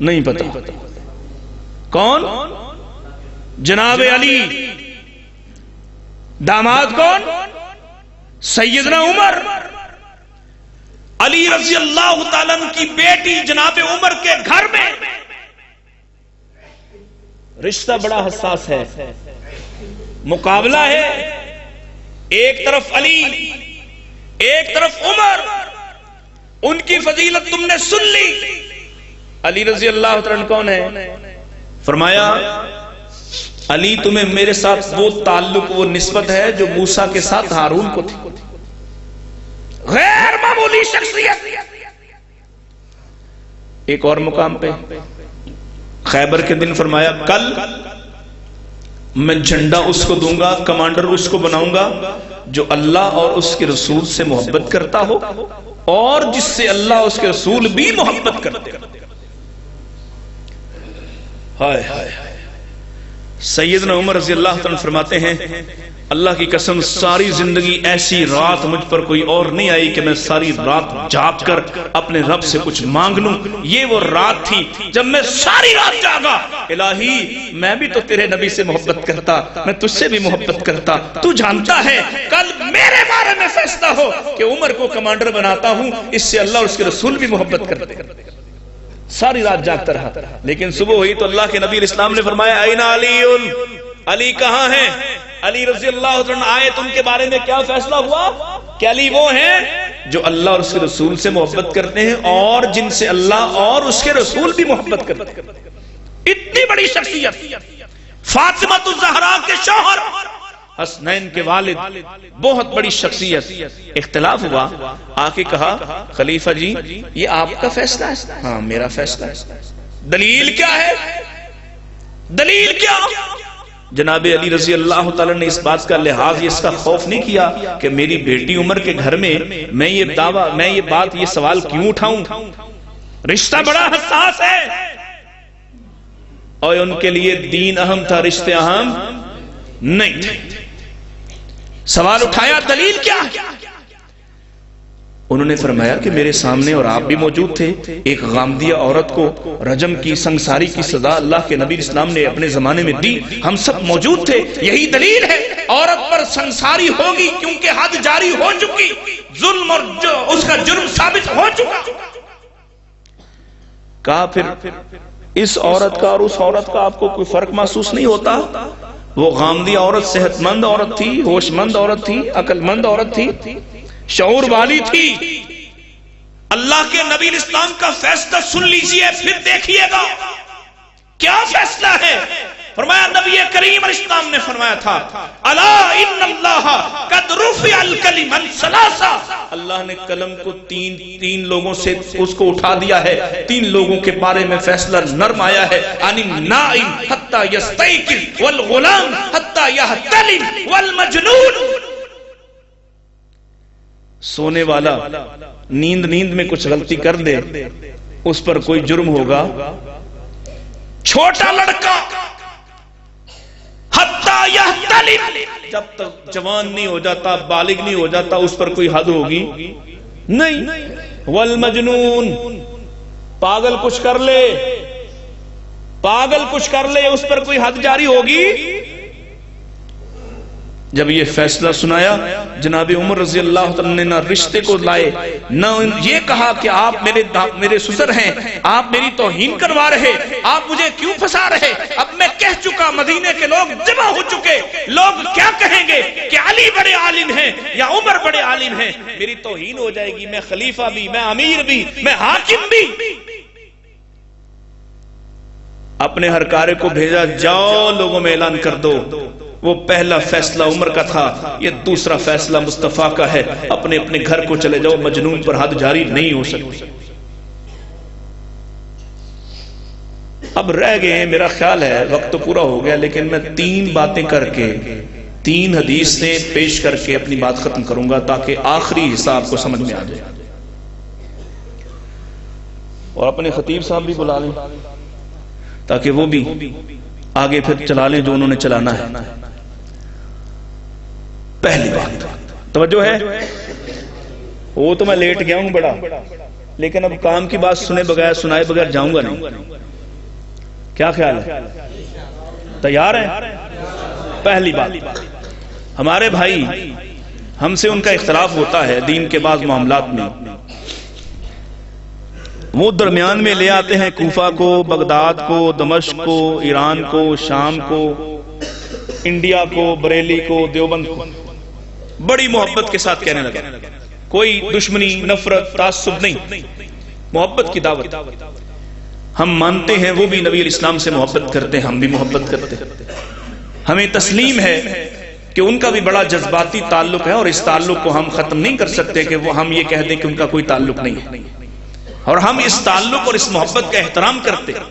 نہیں پتا۔ کون؟ جناب علی۔ داماد کون؟ سیدنا عمر۔ علی رضی اللہ تعالیٰ عنہ کی بیٹی جناب عمر کے گھر میں رشتہ بڑا حساس ہے، مقابلہ ہے، ایک طرف علی، ایک طرف عمر، ان کی فضیلت تم نے سن لی. علی رضی اللہ تعالیٰ عنہ کون ہے؟ فرمایا علی تمہیں میرے ساتھ وہ تعلق، وہ نسبت ہے جو موسیٰ کے ساتھ ہارون کو تھی. غیر معمولی شخصیت. ایک اور مقام پہ خیبر کے دن فرمایا کل میں جھنڈا اس کو دوں گا، کمانڈر اس کو بناؤں گا جو اللہ اور اس کے رسول سے محبت کرتا ہو اور جس سے اللہ اس کے رسول بھی محبت کرتے. ہائے ہائے سیدنا عمر رضی اللہ تعالیٰ فرماتے ہیں اللہ کی قسم ساری زندگی ایسی رات مجھ پر کوئی اور نہیں آئی کہ میں ساری رات جاگ کر اپنے رب سے کچھ مانگ لوں. یہ وہ رات تھی جب میں ساری رات جاگا، الہی میں بھی تو تیرے نبی سے محبت کرتا، میں تجھ سے بھی محبت کرتا، تو جانتا ہے کل میرے بارے میں فیصلہ ہو کہ عمر کو کمانڈر بناتا ہوں، اس سے اللہ اور اس کے رسول بھی محبت کرتے. ساری رات جاگتا رہا. لیکن صبح ہوئی تو اللہ کے نبی اسلام نے فرمایا این علی، علی کہاں ہیں؟ علی رضی اللہ عنہ آئے تو ان کے بارے میں کیا فیصلہ ہوا کہ علی وہ ہیں جو اللہ اور اس کے رسول سے محبت کرتے ہیں اور جن سے اللہ اور اس کے رسول بھی محبت کرتے ہیں. اتنی بڑی شخصیت. فاطمہ الزہرا کے شوہر، حسنین کے والد، بہت بڑی شخصیت. اختلاف ہوا، آ کے کہا خلیفہ جی یہ آپ کا فیصلہ ہے؟ ہاں میرا فیصلہ ہے. دلیل کیا ہے؟ دلیل کیا؟ جناب علی رضی اللہ تعالیٰ نے اس بات کا لحاظ، اس کا خوف نہیں کیا کہ میری بیٹی عمر کے گھر میں میں یہ دعویٰ، میں یہ بات، یہ سوال کیوں اٹھاؤں؟ رشتہ بڑا حساس ہے اور ان کے لیے دین اہم تھا، رشتے اہم نہیں تھے. سوال اٹھایا دلیل کیا؟ انہوں نے فرمایا کہ میرے سامنے اور آپ بھی موجود تھے، ایک غامدیہ عورت کو رجم کی، سنگساری کی سزا اللہ کے نبی اسلام نے اپنے زمانے میں دی، ہم سب موجود تھے. یہی دلیل ہے عورت پر سنگساری ہوگی کیونکہ حد جاری ہو چکی، ظلم اور اس کا جرم ثابت ہو چکا. کہا پھر اس عورت کا اور اس عورت کا آپ کو کوئی فرق محسوس نہیں ہوتا؟ وہ غامدیہ عورت صحت مند عورت تھی، ہوش مند عورت تھی، عقل مند عورت تھی، شعور والی تھی. اللہ کے نبی اسلام کا فیصلہ سن لیجئے پھر دیکھیے گا کیا فیصلہ ہے. فرمایا نبی کریم اسلام نے فرمایا تھا الا ان اللہ قد رفع الکلم عن ثلاثہ، اللہ نے قلم کو تین لوگوں سے اس کو اٹھا دیا ہے. 3 لوگوں کے بارے میں فیصلہ نرم آیا ہے. عن النائم حتی یستیقظ والغلام حتی یحتلم والمجنون، سونے والا نیند میں کچھ غلطی کر دے اس پر کوئی جرم ہوگا، چھوٹا لڑکا حتی یحتلم جب تک جوان نہیں ہو جاتا، بالغ نہیں ہو جاتا، اس پر کوئی حد ہوگی نہیں. والمجنون، پاگل کچھ کر لے، پاگل کچھ کر لے، اس پر کوئی حد جاری ہوگی. جب یہ فیصلہ سنایا جناب عمر رضی اللہ عنہ نے نہ رشتے کو لائے، نہ یہ کہا کہ آپ میرے سسر ہیں، آپ میری توہین کروا رہے، آپ مجھے کیوں پھنسا رہے؟ اب میں کہہ چکا، مدینے کے لوگ جمع ہو چکے، لوگ کیا کہیں گے کہ علی بڑے عالم ہیں یا عمر بڑے عالم ہیں، میری توہین ہو جائے گی، میں خلیفہ بھی، میں امیر بھی، میں حاکم بھی. اپنے ہر کارے کو بھیجا، جاؤ لوگوں میں اعلان کر دو. وہ پہلا فیصلہ عمر کا تھا، یہ دوسرا فیصلہ مصطفیٰ کا ہے. اپنے اپنے گھر کو چلے جاؤ، مجنون پر حد جاری نہیں ہو سکتی. اب رہ گئے ہیں، میرا خیال ہے وقت تو پورا ہو گیا، لیکن میں 3 باتیں کر کے 3 حدیثیں پیش کر کے اپنی بات ختم کروں گا تاکہ آخری حصہ آپ کو سمجھ میں آ جائے. اور اپنے خطیب صاحب بھی بلا لیں تاکہ وہ بھی آگے پھر چلا لیں جو انہوں نے چلانا ہے. پہلی بات توجہ ہے، وہ تو میں لیٹ گیا ہوں بڑا، لیکن اب کام کی بات سنائے بغیر جاؤں گا نہیں. کیا خیال ہے؟ تیار ہیں؟ پہلی بات، ہمارے بھائی ہم سے ان کا اختلاف ہوتا ہے دین کے بعض معاملات میں، وہ درمیان میں لے آتے ہیں کوفہ کو، بغداد کو، دمشق کو، ایران کو، شام کو، انڈیا کو، بریلی کو، دیوبند کو، بڑی محبت کے ساتھ کہنے لگے کوئی دشمنی، نفرت، تعصب نہیں، محبت کی دعوت۔ ہم مانتے ہیں وہ بھی نبی علیہ السلام سے محبت کرتے ہیں، ہم بھی محبت کرتے ہیں۔ ہمیں تسلیم ہے کہ ان کا بھی بڑا جذباتی تعلق ہے، اور اس تعلق کو ہم ختم نہیں کر سکتے کہ وہ ہم یہ کہہ دیں کہ ان کا کوئی تعلق نہیں ہے، اور ہم اس تعلق اور اس محبت کا احترام کرتے ہیں۔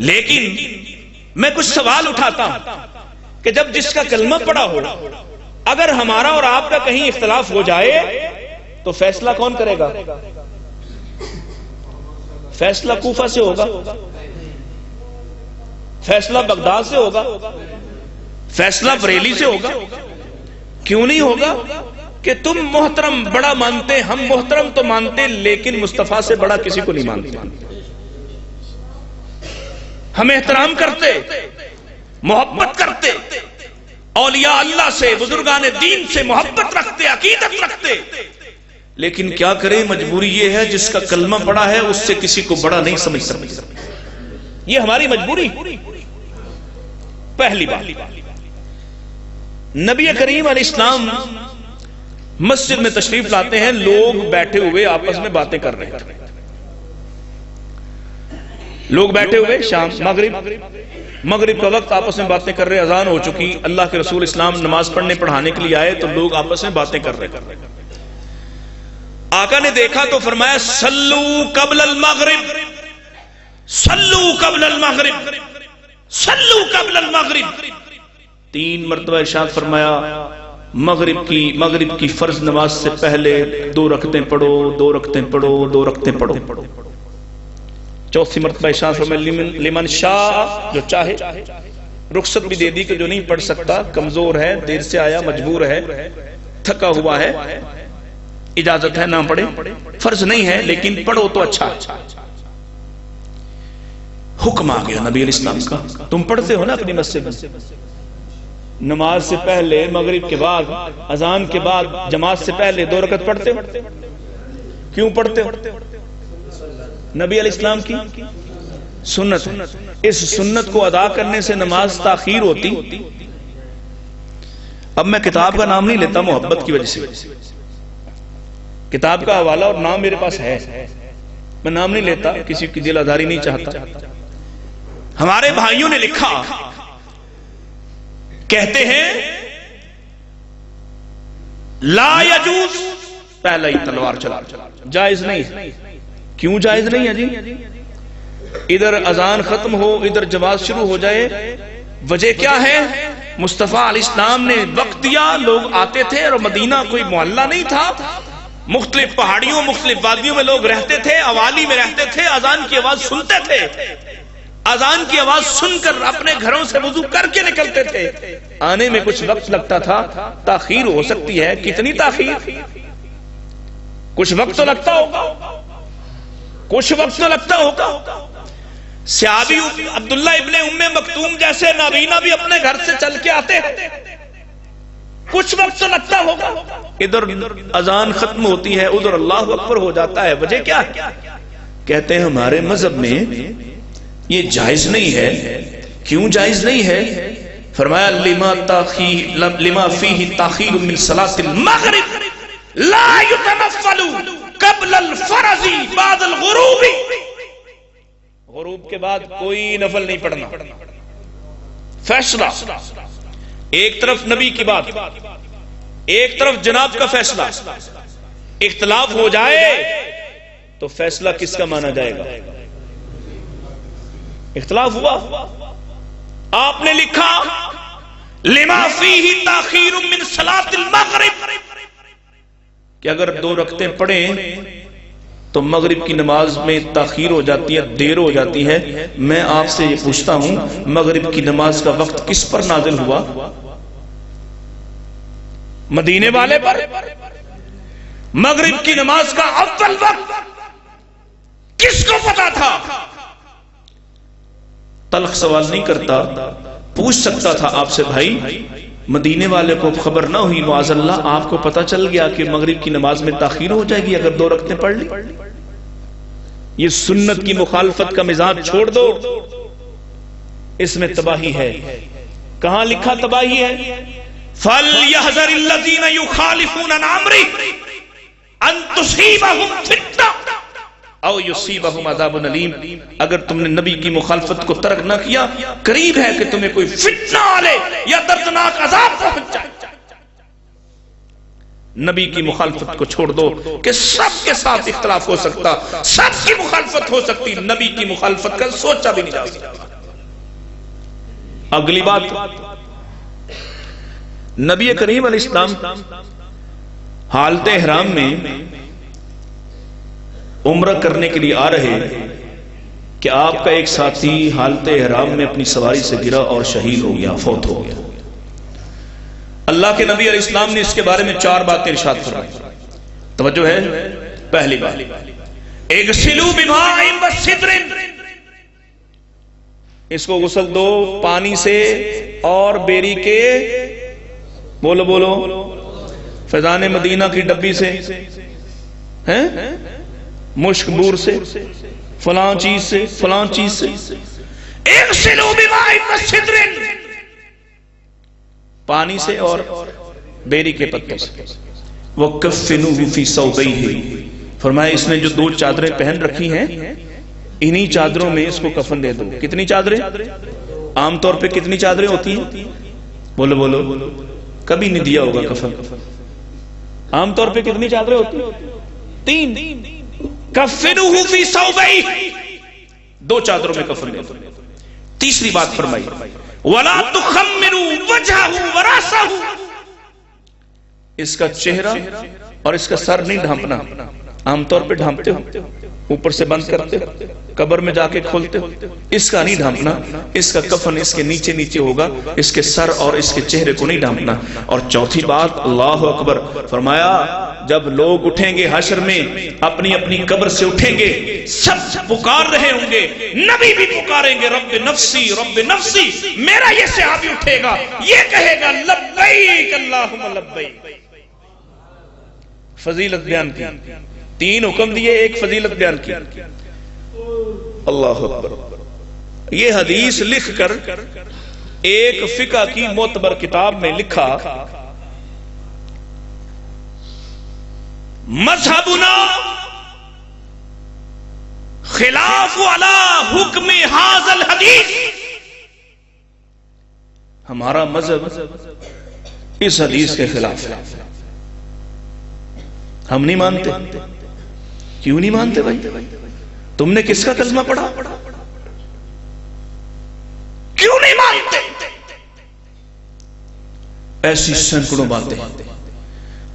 لیکن میں کچھ سوال اٹھاتا ہوں کہ جب جس کا کلمہ پڑا ہو، اگر ہمارا اور آپ کا کہیں اختلاف ہو جائے تو فیصلہ کون کرے گا؟ فیصلہ کوفہ سے ہوگا، فیصلہ بغداد سے ہوگا، فیصلہ بریلی سے ہوگا۔ کیوں نہیں ہوگا؟ کہ تم محترم بڑا مانتے، ہم محترم تو مانتے، لیکن مصطفیٰ سے بڑا کسی کو نہیں مانتے۔ ہم احترام کرتے، محبت کرتے، اولیاء اللہ سے، بزرگان دین سے محبت رکھتے، عقیدت رکھتے، لیکن کیا کریں، مجبوری یہ ہے جس کا کلمہ پڑا ہے اس سے کسی کو بڑا نہیں سمجھ سکتے۔ یہ ہماری مجبوری۔ پہلی بات، نبی کریم علیہ السلام مسجد میں تشریف لاتے ہیں، لوگ بیٹھے ہوئے آپس میں باتیں کر رہے ہیں، لوگ بیٹھے ہوئے شام مغرب کا وقت آپس میں باتیں کر رہے، اذان ہو چکی، اللہ کے رسول اسلام نماز پڑھنے پڑھانے کے لیے آئے تو لوگ آپس میں باتیں کر رہے۔ آقا نے دیکھا تو فرمایا صلو قبل المغرب، صلو قبل المغرب، صلو قبل المغرب، 3 مرتبہ ارشاد فرمایا مغرب کی فرض نماز سے پہلے 2 رکعتیں پڑھو، 2 رکعتیں پڑھو، 2 رکعتیں پڑھو۔ 4تھی مرتبہ ارشاد فرمایا لمن شاء، جو چاہے، رخصت بھی دے دی کہ جو نہیں پڑھ سکتا، کمزور ہے، دیر سے آیا، مجبور ہے، تھکا ہوا ہے، اجازت ہے نہ پڑھے، فرض نہیں ہے لیکن پڑھو تو اچھا۔ حکم آ گیا نبی علیہ السلام کا، تم پڑھتے ہو نا اپنی مسجد میں، نماز سے پہلے، مغرب کے بعد، اذان کے بعد، جماعت سے پہلے 2 رکعت پڑھتے ہو؟ کیوں پڑھتے ہو؟ نبی علیہ السلام کی سنت ہے۔ اس سنت کو ادا کرنے سے نماز تاخیر ہوتی۔ اب میں کتاب کا نام نہیں لیتا محبت کی وجہ سے، کتاب کا حوالہ اور نام میرے پاس ہے، میں نام نہیں لیتا، کسی کی دل آزاری نہیں چاہتا۔ ہمارے بھائیوں نے لکھا، کہتے ہیں لا یجوز، پہلا ہی تلوار چلا، جائز نہیں۔ کیوں جائز نہیں ہے جی؟ ادھر اذان ختم ہو، ادھر جماعت شروع ہو جائے، وجہ کیا ہے؟ مصطفیٰ علیہ السلام نے وقت دیا، لوگ آتے تھے، اور مدینہ کوئی محلہ نہیں تھا، مختلف پہاڑیوں، مختلف وادیوں میں لوگ رہتے تھے، عوالی میں رہتے تھے، اذان کی آواز سنتے تھے، اذان کی آواز سن کر اپنے گھروں سے وضو کر کے نکلتے تھے۔ آنے میں کچھ وقت لگتا تھا، تاخیر ہو سکتی ہے، کتنی تاخیر؟ کچھ وقت تو لگتا ہوگا، کچھ وقت تو لگتا ہوگا۔ صحابی عبداللہ ابن ام مکتوم جیسے نابینا بھی اپنے گھر سے چل کے آتے ہیں، کچھ وقت تو لگتا ہوگا۔ ادھر اذان ختم ہوتی ہے، ادھر اللہ اکبر ہو جاتا ہے، وجہ کیا ہے؟ کہتے ہیں ہمارے مذہب میں یہ جائز نہیں ہے۔ کیوں جائز نہیں ہے؟ فرمایا لما فیہ تاخیر من صلاة المغرب لا یتنفل قبل الفرض بعد الغروب، غروب کے بعد کوئی نفل نہیں پڑھنا۔ فیصلہ ایک طرف نبی کی بات، ایک طرف جناب کا فیصلہ، اختلاف ہو جائے تو فیصلہ کس کا مانا جائے گا؟ اختلاف ہوا، آپ نے لکھا لما فیہ تاخیر من صلاة المغرب، کہ اگر 2 رکعتیں پڑھیں تو مغرب کی نماز میں تاخیر ہو جاتی ہے، دیر ہو جاتی ہے۔ میں آپ سے یہ پوچھتا ہوں مغرب کی نماز کا وقت کس پر نازل ہوا؟ مدینے والے پر۔ مغرب کی نماز کا اول وقت کس کو پتا تھا؟ تلخ سوال نہیں کرتا، پوچھ سکتا تھا آپ سے، بھائی مدینے والے کو خبر نہ ہوئی، معاذ اللہ آپ کو پتا چل گیا کہ مغرب کی نماز میں تاخیر ہو جائے گی اگر 2 رکعتیں پڑھ لی؟ یہ سنت کی مخالفت کا مزاج چھوڑ دو، اس میں تباہی ہے۔ کہاں لکھا تباہی ہے؟ فَلْيَحْذَرِ الَّذِينَ يُخَالِفُونَ عَنْ أَمْرِهِ، ان تصیبہم فتنہ او یصیبہم عذاب علیم، اگر تم نے نبی کی مخالفت کو ترک نہ کیا قریب ہے کہ تمہیں کوئی فتنہ آلے یا دردناک عذاب پہنچ جائے۔ نبی کی مخالفت کو چھوڑ دو کہ سب کے ساتھ اختلاف ہو سکتا، سب کی مخالفت ہو سکتی، نبی کی مخالفت کا سوچا بھی نہیں جا سکتا۔ اگلی بات، نبی کریم علیہ السلام حالت احرام میں عمرہ کرنے کے لیے آ رہے کہ آپ کا ایک ساتھی حالت احرام میں اپنی سواری سے گرا اور شہید ہو گیا، فوت ہو گیا۔ اللہ کے نبی علیہ السلام نے اس کے بارے میں 4 باتیں ارشاد فرمائی، توجہ ہے۔ پہلی بات، اغسلوا بماء وسدر، اس کو غسل دو پانی سے اور بیری کے، بولو فیضان مدینہ کی ڈبی سے، مشک بور سے، فلاں چیز سے، فلاں چیز سے۔ اغسلوا بماء وسدر، پانی سے اور بیری کے پتوں سے۔ وَكَفِّنُوهُ فِي ثَوْبَيْهِ، فرمایا اس نے جو 2 چادریں پہن رکھی ہیں انہی چادروں میں اس کو کفن دے دو۔ کتنی چادریں؟ عام طور پہ کتنی چادریں ہوتی ہیں؟ بولو کبھی نہیں دیا ہوگا کفن، عام طور پہ کتنی چادریں ہوتی ہیں؟ 3۔ کفنوہ فی ثوبیہ، 2 چادروں میں کفن دے دو۔ تیسری بات فرمائی، وَلَا تُخَمِّرُوا وَجْهَهُ وَرَأْسَهُ، اس کا چہرہ اور اس کا سر نہیں ڈھانپنا۔ عام طور پہ ڈھانپتے ہو، اوپر سے بند کرتے ہو، قبر میں جا کے کھولتے ہو، اس کا نہیں ڈھانپنا۔ اس کا کفن اس کے نیچے نیچے ہوگا، اس کے سر اور اس کے چہرے کو نہیں ڈھانپنا۔ اور چوتھی بات، اللہ اکبر، فرمایا جب لوگ اٹھیں گے حشر میں، اپنی اپنی قبر سے اٹھیں گے، سب پکار رہے ہوں گے، نبی بھی پکاریں گے رب نفسی رب نفسی، میرا یہ صحابی اٹھے گا، یہ کہے گا لبیک اللہم لبیک۔ فضیلت بیان کی، 3 حکم دیے، 1 فضیلت بیان کی۔ اللہ اکبر۔ یہ حدیث لکھ کر ایک فقہ کی معتبر کتاب میں لکھا، مذہبنا خلاف علی حکم ھذا الحدیث، ہمارا مذہب اس حدیث کے خلاف ہے، ہم نہیں مانتے۔ کیوں نہیں مانتے بھائی؟ تم نے کس کا کلمہ پڑھا؟ کیوں نہیں مانتے؟ ایسی سینکڑوں باتیں۔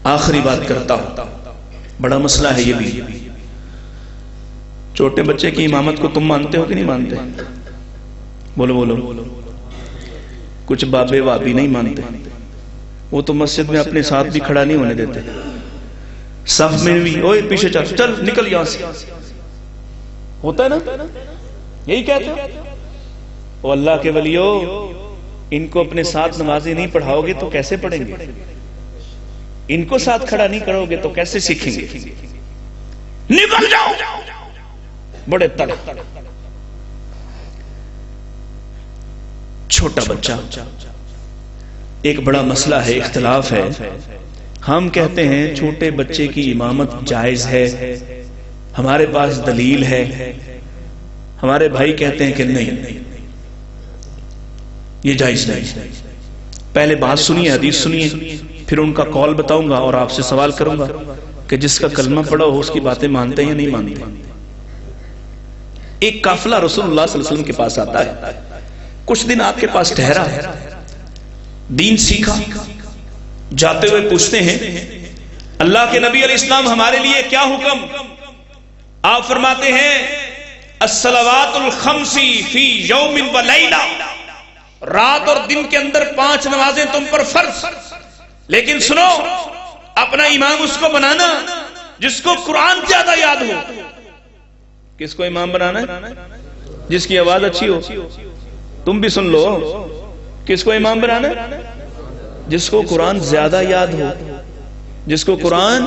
آخری بات کرتا ہوں، بڑا مسئلہ ہے یہ بھی۔ چھوٹے بچے کی امامت کو تم مانتے ہو کہ نہیں مانتے؟ بولو۔ کچھ بابے وابی نہیں مانتے، وہ تو مسجد میں اپنے ساتھ بھی کھڑا نہیں ہونے دیتے، صف میں بھی اوئے پیچھے چل نکل یہاں سے، ہوتا ہے نا، یہی کہتے ہیں۔ او اللہ کے ولیو، ان کو اپنے ساتھ نمازیں نہیں پڑھاؤ گے تو کیسے پڑھیں گے؟ ان کو ساتھ کھڑا نہیں کرو گے تو کیسے سیکھیں گے؟ نکل جاؤ، بڑے تڑ۔ چھوٹا بچہ، ایک بڑا مسئلہ ہے، اختلاف ہے۔ ہم کہتے ہیں چھوٹے بچے کی امامت جائز ہے، ہمارے پاس دلیل ہے۔ ہمارے بھائی کہتے ہیں کہ نہیں، یہ جائز نہیں۔ پہلے بات سنیے، حدیث سنیے، پھر ان کا قول بتاؤں گا اور آپ سے سوال کروں گا کہ جس کا کلمہ پڑھا ہو اس کی باتیں مانتے ہیں یا نہیں مانتے۔ ایک قافلہ رسول اللہ صلی اللہ علیہ وسلم کے پاس آتا ہے، کچھ دن آپ کے پاس ٹھہرا، دین سیکھا، جاتے ہوئے پوچھتے ہیں اللہ کے نبی علیہ السلام ہمارے لیے کیا حکم؟ آپ فرماتے ہیں الصلوات الخمس فی یوم و لیلہ، رات اور دن کے اندر 5 نمازیں تم پر فرض، لیکن سنو، اپنا امام اس کو بنانا جس کو قرآن زیادہ یاد ہو۔ کس کو امام بنانا ہے؟ جس کی آواز اچھی ہو۔ تم بھی سن لو، کس کو امام بنانا ہے؟ جس کو قرآن زیادہ یاد ہو، جس کو قرآن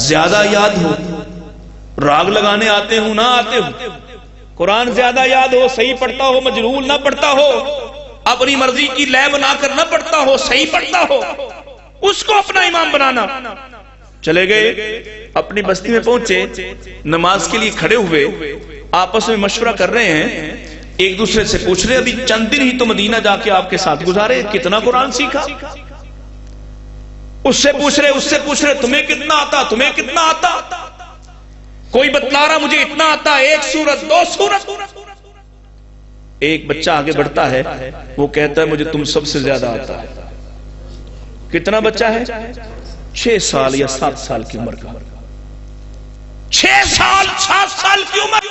زیادہ یاد ہو۔ راگ لگانے آتے ہوں نہ آتے ہو، قرآن زیادہ یاد ہو، صحیح پڑھتا ہو، مجہول نہ پڑھتا ہو، اپنی مرضی کی لے بنا کر نہ پڑھتا ہو، صحیح پڑھتا ہو، اس کو اپنا امام بنانا۔ چلے گئے اپنی بستی میں پہنچے، نماز کے لیے کھڑے ہوئے، آپس میں مشورہ کر رہے ہیں، ایک دوسرے سے پوچھ رہے ابھی چند دن ہی تو مدینہ جا کے آپ کے ساتھ گزارے، کتنا قرآن سیکھا؟ اس سے پوچھ رہے تمہیں کتنا آتا، تمہیں کتنا آتا؟ کوئی بتلا رہا مجھے اتنا آتا، 1 سورت 2 سورت۔ ایک بچہ آگے بڑھتا ہے، وہ کہتا ہے مجھے تم سب سے زیادہ آتا ہے۔ کتنا بچہ ہے؟ 6 سال یا 7 سال کی عمر کا، 6 سال 7 سال کی عمر،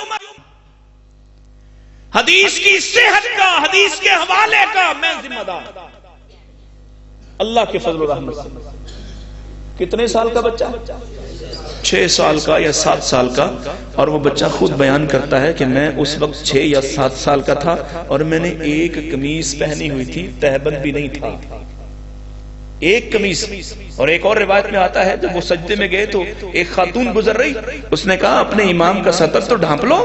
حدیث کی صحت کا، حدیث کے حوالے کا میں ذمہ دار، اللہ کے فضل و رحمت سے۔ کتنے سال کا بچہ؟ 6 سال کا یا 7 سال کا، اور وہ بچہ خود بیان کرتا ہے کہ میں اس وقت 6 یا 7 سال کا تھا اور میں نے ایک قمیص پہنی ہوئی تھی، تہبند بھی نہیں تھا، ایک قمیص۔ اور ایک اور روایت میں آتا ہے جب وہ سجدے میں گئے تو ایک خاتون گزر رہی، اس نے کہا اپنے امام کا سطر تو ڈھانپ لو۔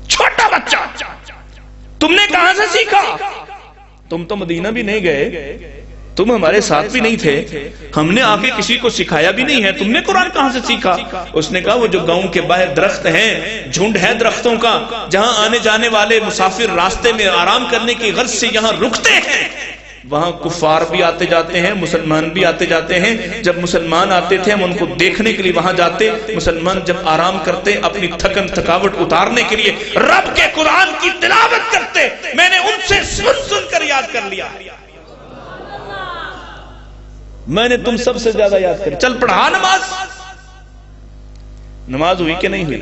چھوٹا بچہ، تم نے کہاں سے سیکھا؟ تم تو مدینہ بھی نہیں گئے، تم ہمارے ساتھ بھی نہیں تھے، ہم نے آ کے کسی کو سکھایا بھی نہیں ہے، تم نے قرآن کہاں سے سیکھا؟ اس نے کہا وہ جو گاؤں کے باہر درخت ہیں، جھنڈ ہے درختوں کا، جہاں آنے جانے والے مسافر راستے میں آرام کرنے کی غرض سے یہاں رکتے ہیں، وہاں کفار بھی آتے جاتے ہیں، مسلمان بھی آتے جاتے ہیں۔ جب مسلمان آتے تھے ہم ان کو دیکھنے کے لیے وہاں جاتے، مسلمان جب آرام کرتے اپنی تھکن تھکاوٹ اتارنے کے لیے رب کے قرآن کی تلاوت کرتے، میں نے ان سے سن کر یاد کر لیا، میں نے تم سب سے زیادہ یاد کری۔ چل پڑھا نماز ہوئی کہ نہیں ہوئی؟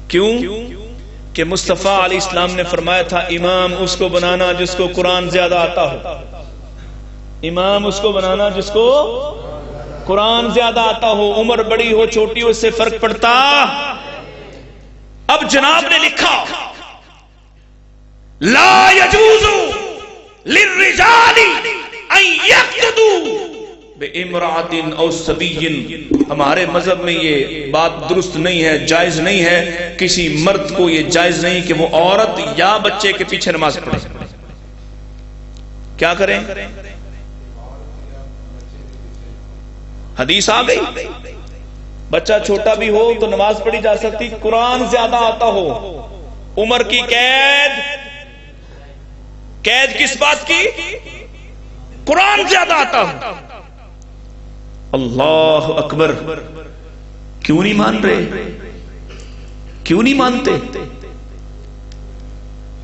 کیوں کہ مصطفیٰ علیہ السلام نے فرمایا تھا امام اس کو بنانا جس کو قرآن زیادہ آتا ہو، امام اس کو بنانا جس کو قرآن زیادہ آتا ہو، عمر بڑی ہو چھوٹی ہو اس سے فرق پڑتا۔ اب جناب نے لکھا لا يجوز للرجال ان يقتدوا بامرأة او صبی، ہمارے مذہب میں یہ بات درست نہیں ہے، جائز نہیں ہے، کسی مرد کو یہ جائز نہیں کہ وہ عورت یا بچے کے پیچھے نماز پڑھے۔ کیا کریں؟ حدیث آ گئی، بچہ چھوٹا بھی ہو تو نماز پڑھی جا سکتی، قرآن زیادہ آتا ہو۔ عمر کی قید کس بات کی؟ قرآن زیادہ آتا ہو۔ اللہ اکبر، کیوں نہیں مان رہے؟ کیوں نہیں مانتے؟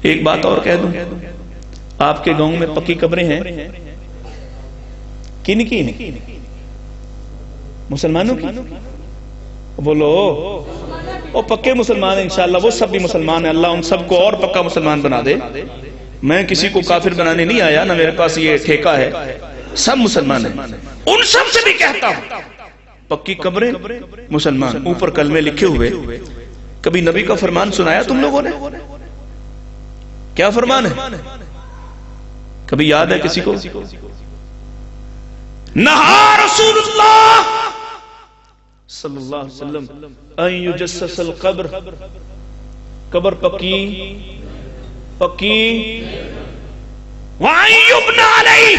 ایک بات اور کہہ دوں، آپ کے گاؤں میں پکی قبریں ہیں، کن کی؟ مسلمانوں کی؟ بولو وہ پکے مسلمان ہیں انشاءاللہ، وہ سب بھی مسلمان ہیں، اللہ ان سب کو اور پکا مسلمان بنا دے۔ میں کسی کو کافر بنانے نہیں آیا، نہ میرے پاس یہ ٹھیکہ ہے، سب مسلمان ہیں، ان سب سے بھی کہتا ہوں پکی قبریں مسلمان، اوپر کلمے لکھے ہوئے۔ کبھی نبی کا فرمان سنایا تم لوگوں نے؟ کیا فرمان ہے؟ کبھی یاد ہے کسی کو؟ نہا رسول اللہ صلی اللہ علیہ وسلم ان یجسس القبر، قبر پکی وَأَن يُبْنَى عَلَيْهِ،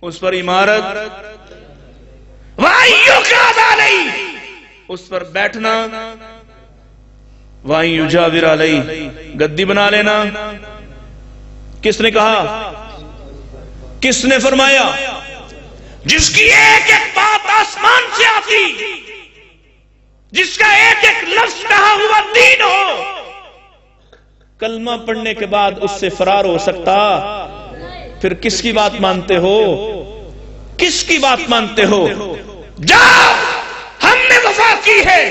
اس پر عمارت، وَأَن يُقْعَدَ عَلَيْهِ، اس پر بیٹھنا، وَأَن يُجَاوِرَ عَلَيْهِ، گدی بنا لینا۔ کس نے کہا؟ کس نے فرمایا؟ جس کی ایک ایک بات آسمان سے آتی، جس کا ایک ایک لفظ کہا ہوا دین ہو، کلمہ پڑھنے کے بعد اس سے فرار ہو سکتا، پھر کس کی بات مانتے ہو؟ کس کی بات مانتے ہو؟ جاؤ، ہم نے وفا کی ہے،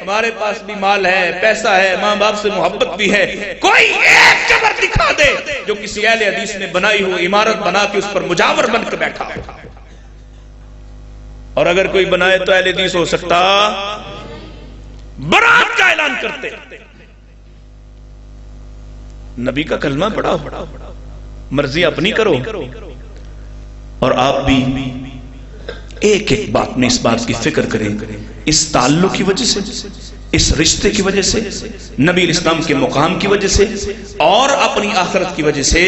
ہمارے پاس بھی مال ہے، پیسہ ہے، ماں باپ سے محبت بھی ہے، کوئی ایک قبر دکھا دے جو کسی اہل حدیث نے بنائی ہو، عمارت بنا کے اس پر مجاور بن کے بیٹھا، اور اگر کوئی بنائے تو اہل حدیث ہو سکتا؟ برات کا اعلان کرتے، نبی کا کلمہ پڑھا، مرضی اپنی کرو، اور آپ بھی ایک ایک بات میں اس بات کی فکر کریں، اس تعلق کی وجہ سے، اس رشتے کی وجہ سے، نبی اسلام کے مقام کی وجہ سے، اور اپنی آخرت کی وجہ سے،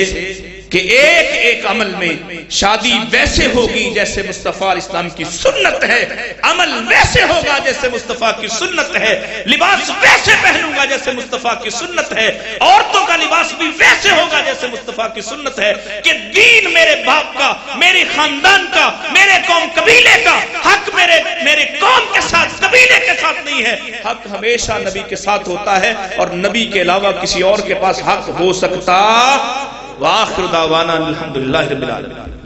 کہ ایک ایک عمل میں شادی ویسے ہوگی جیسے مصطفیٰ علیہ السلام کی سنت ہے، عمل ویسے ہوگا جیسے مصطفیٰ کی سنت ہے، لباس ویسے پہنوں گا جیسے مصطفیٰ کی سنت ہے، عورتوں کا لباس بھی ویسے ہوگا جیسے مصطفیٰ کی سنت ہے، کہ دین میرے باپ کا، میرے خاندان کا، میرے قوم قبیلے کا، حق میرے قوم کے ساتھ قبیلے کے ساتھ نہیں ہے، حق ہمیشہ نبی کے ساتھ ہوتا ہے، اور نبی کے علاوہ کسی اور کے پاس حق ہو سکتا۔ وآخر دعوانا الحمدللہ رب العالمین۔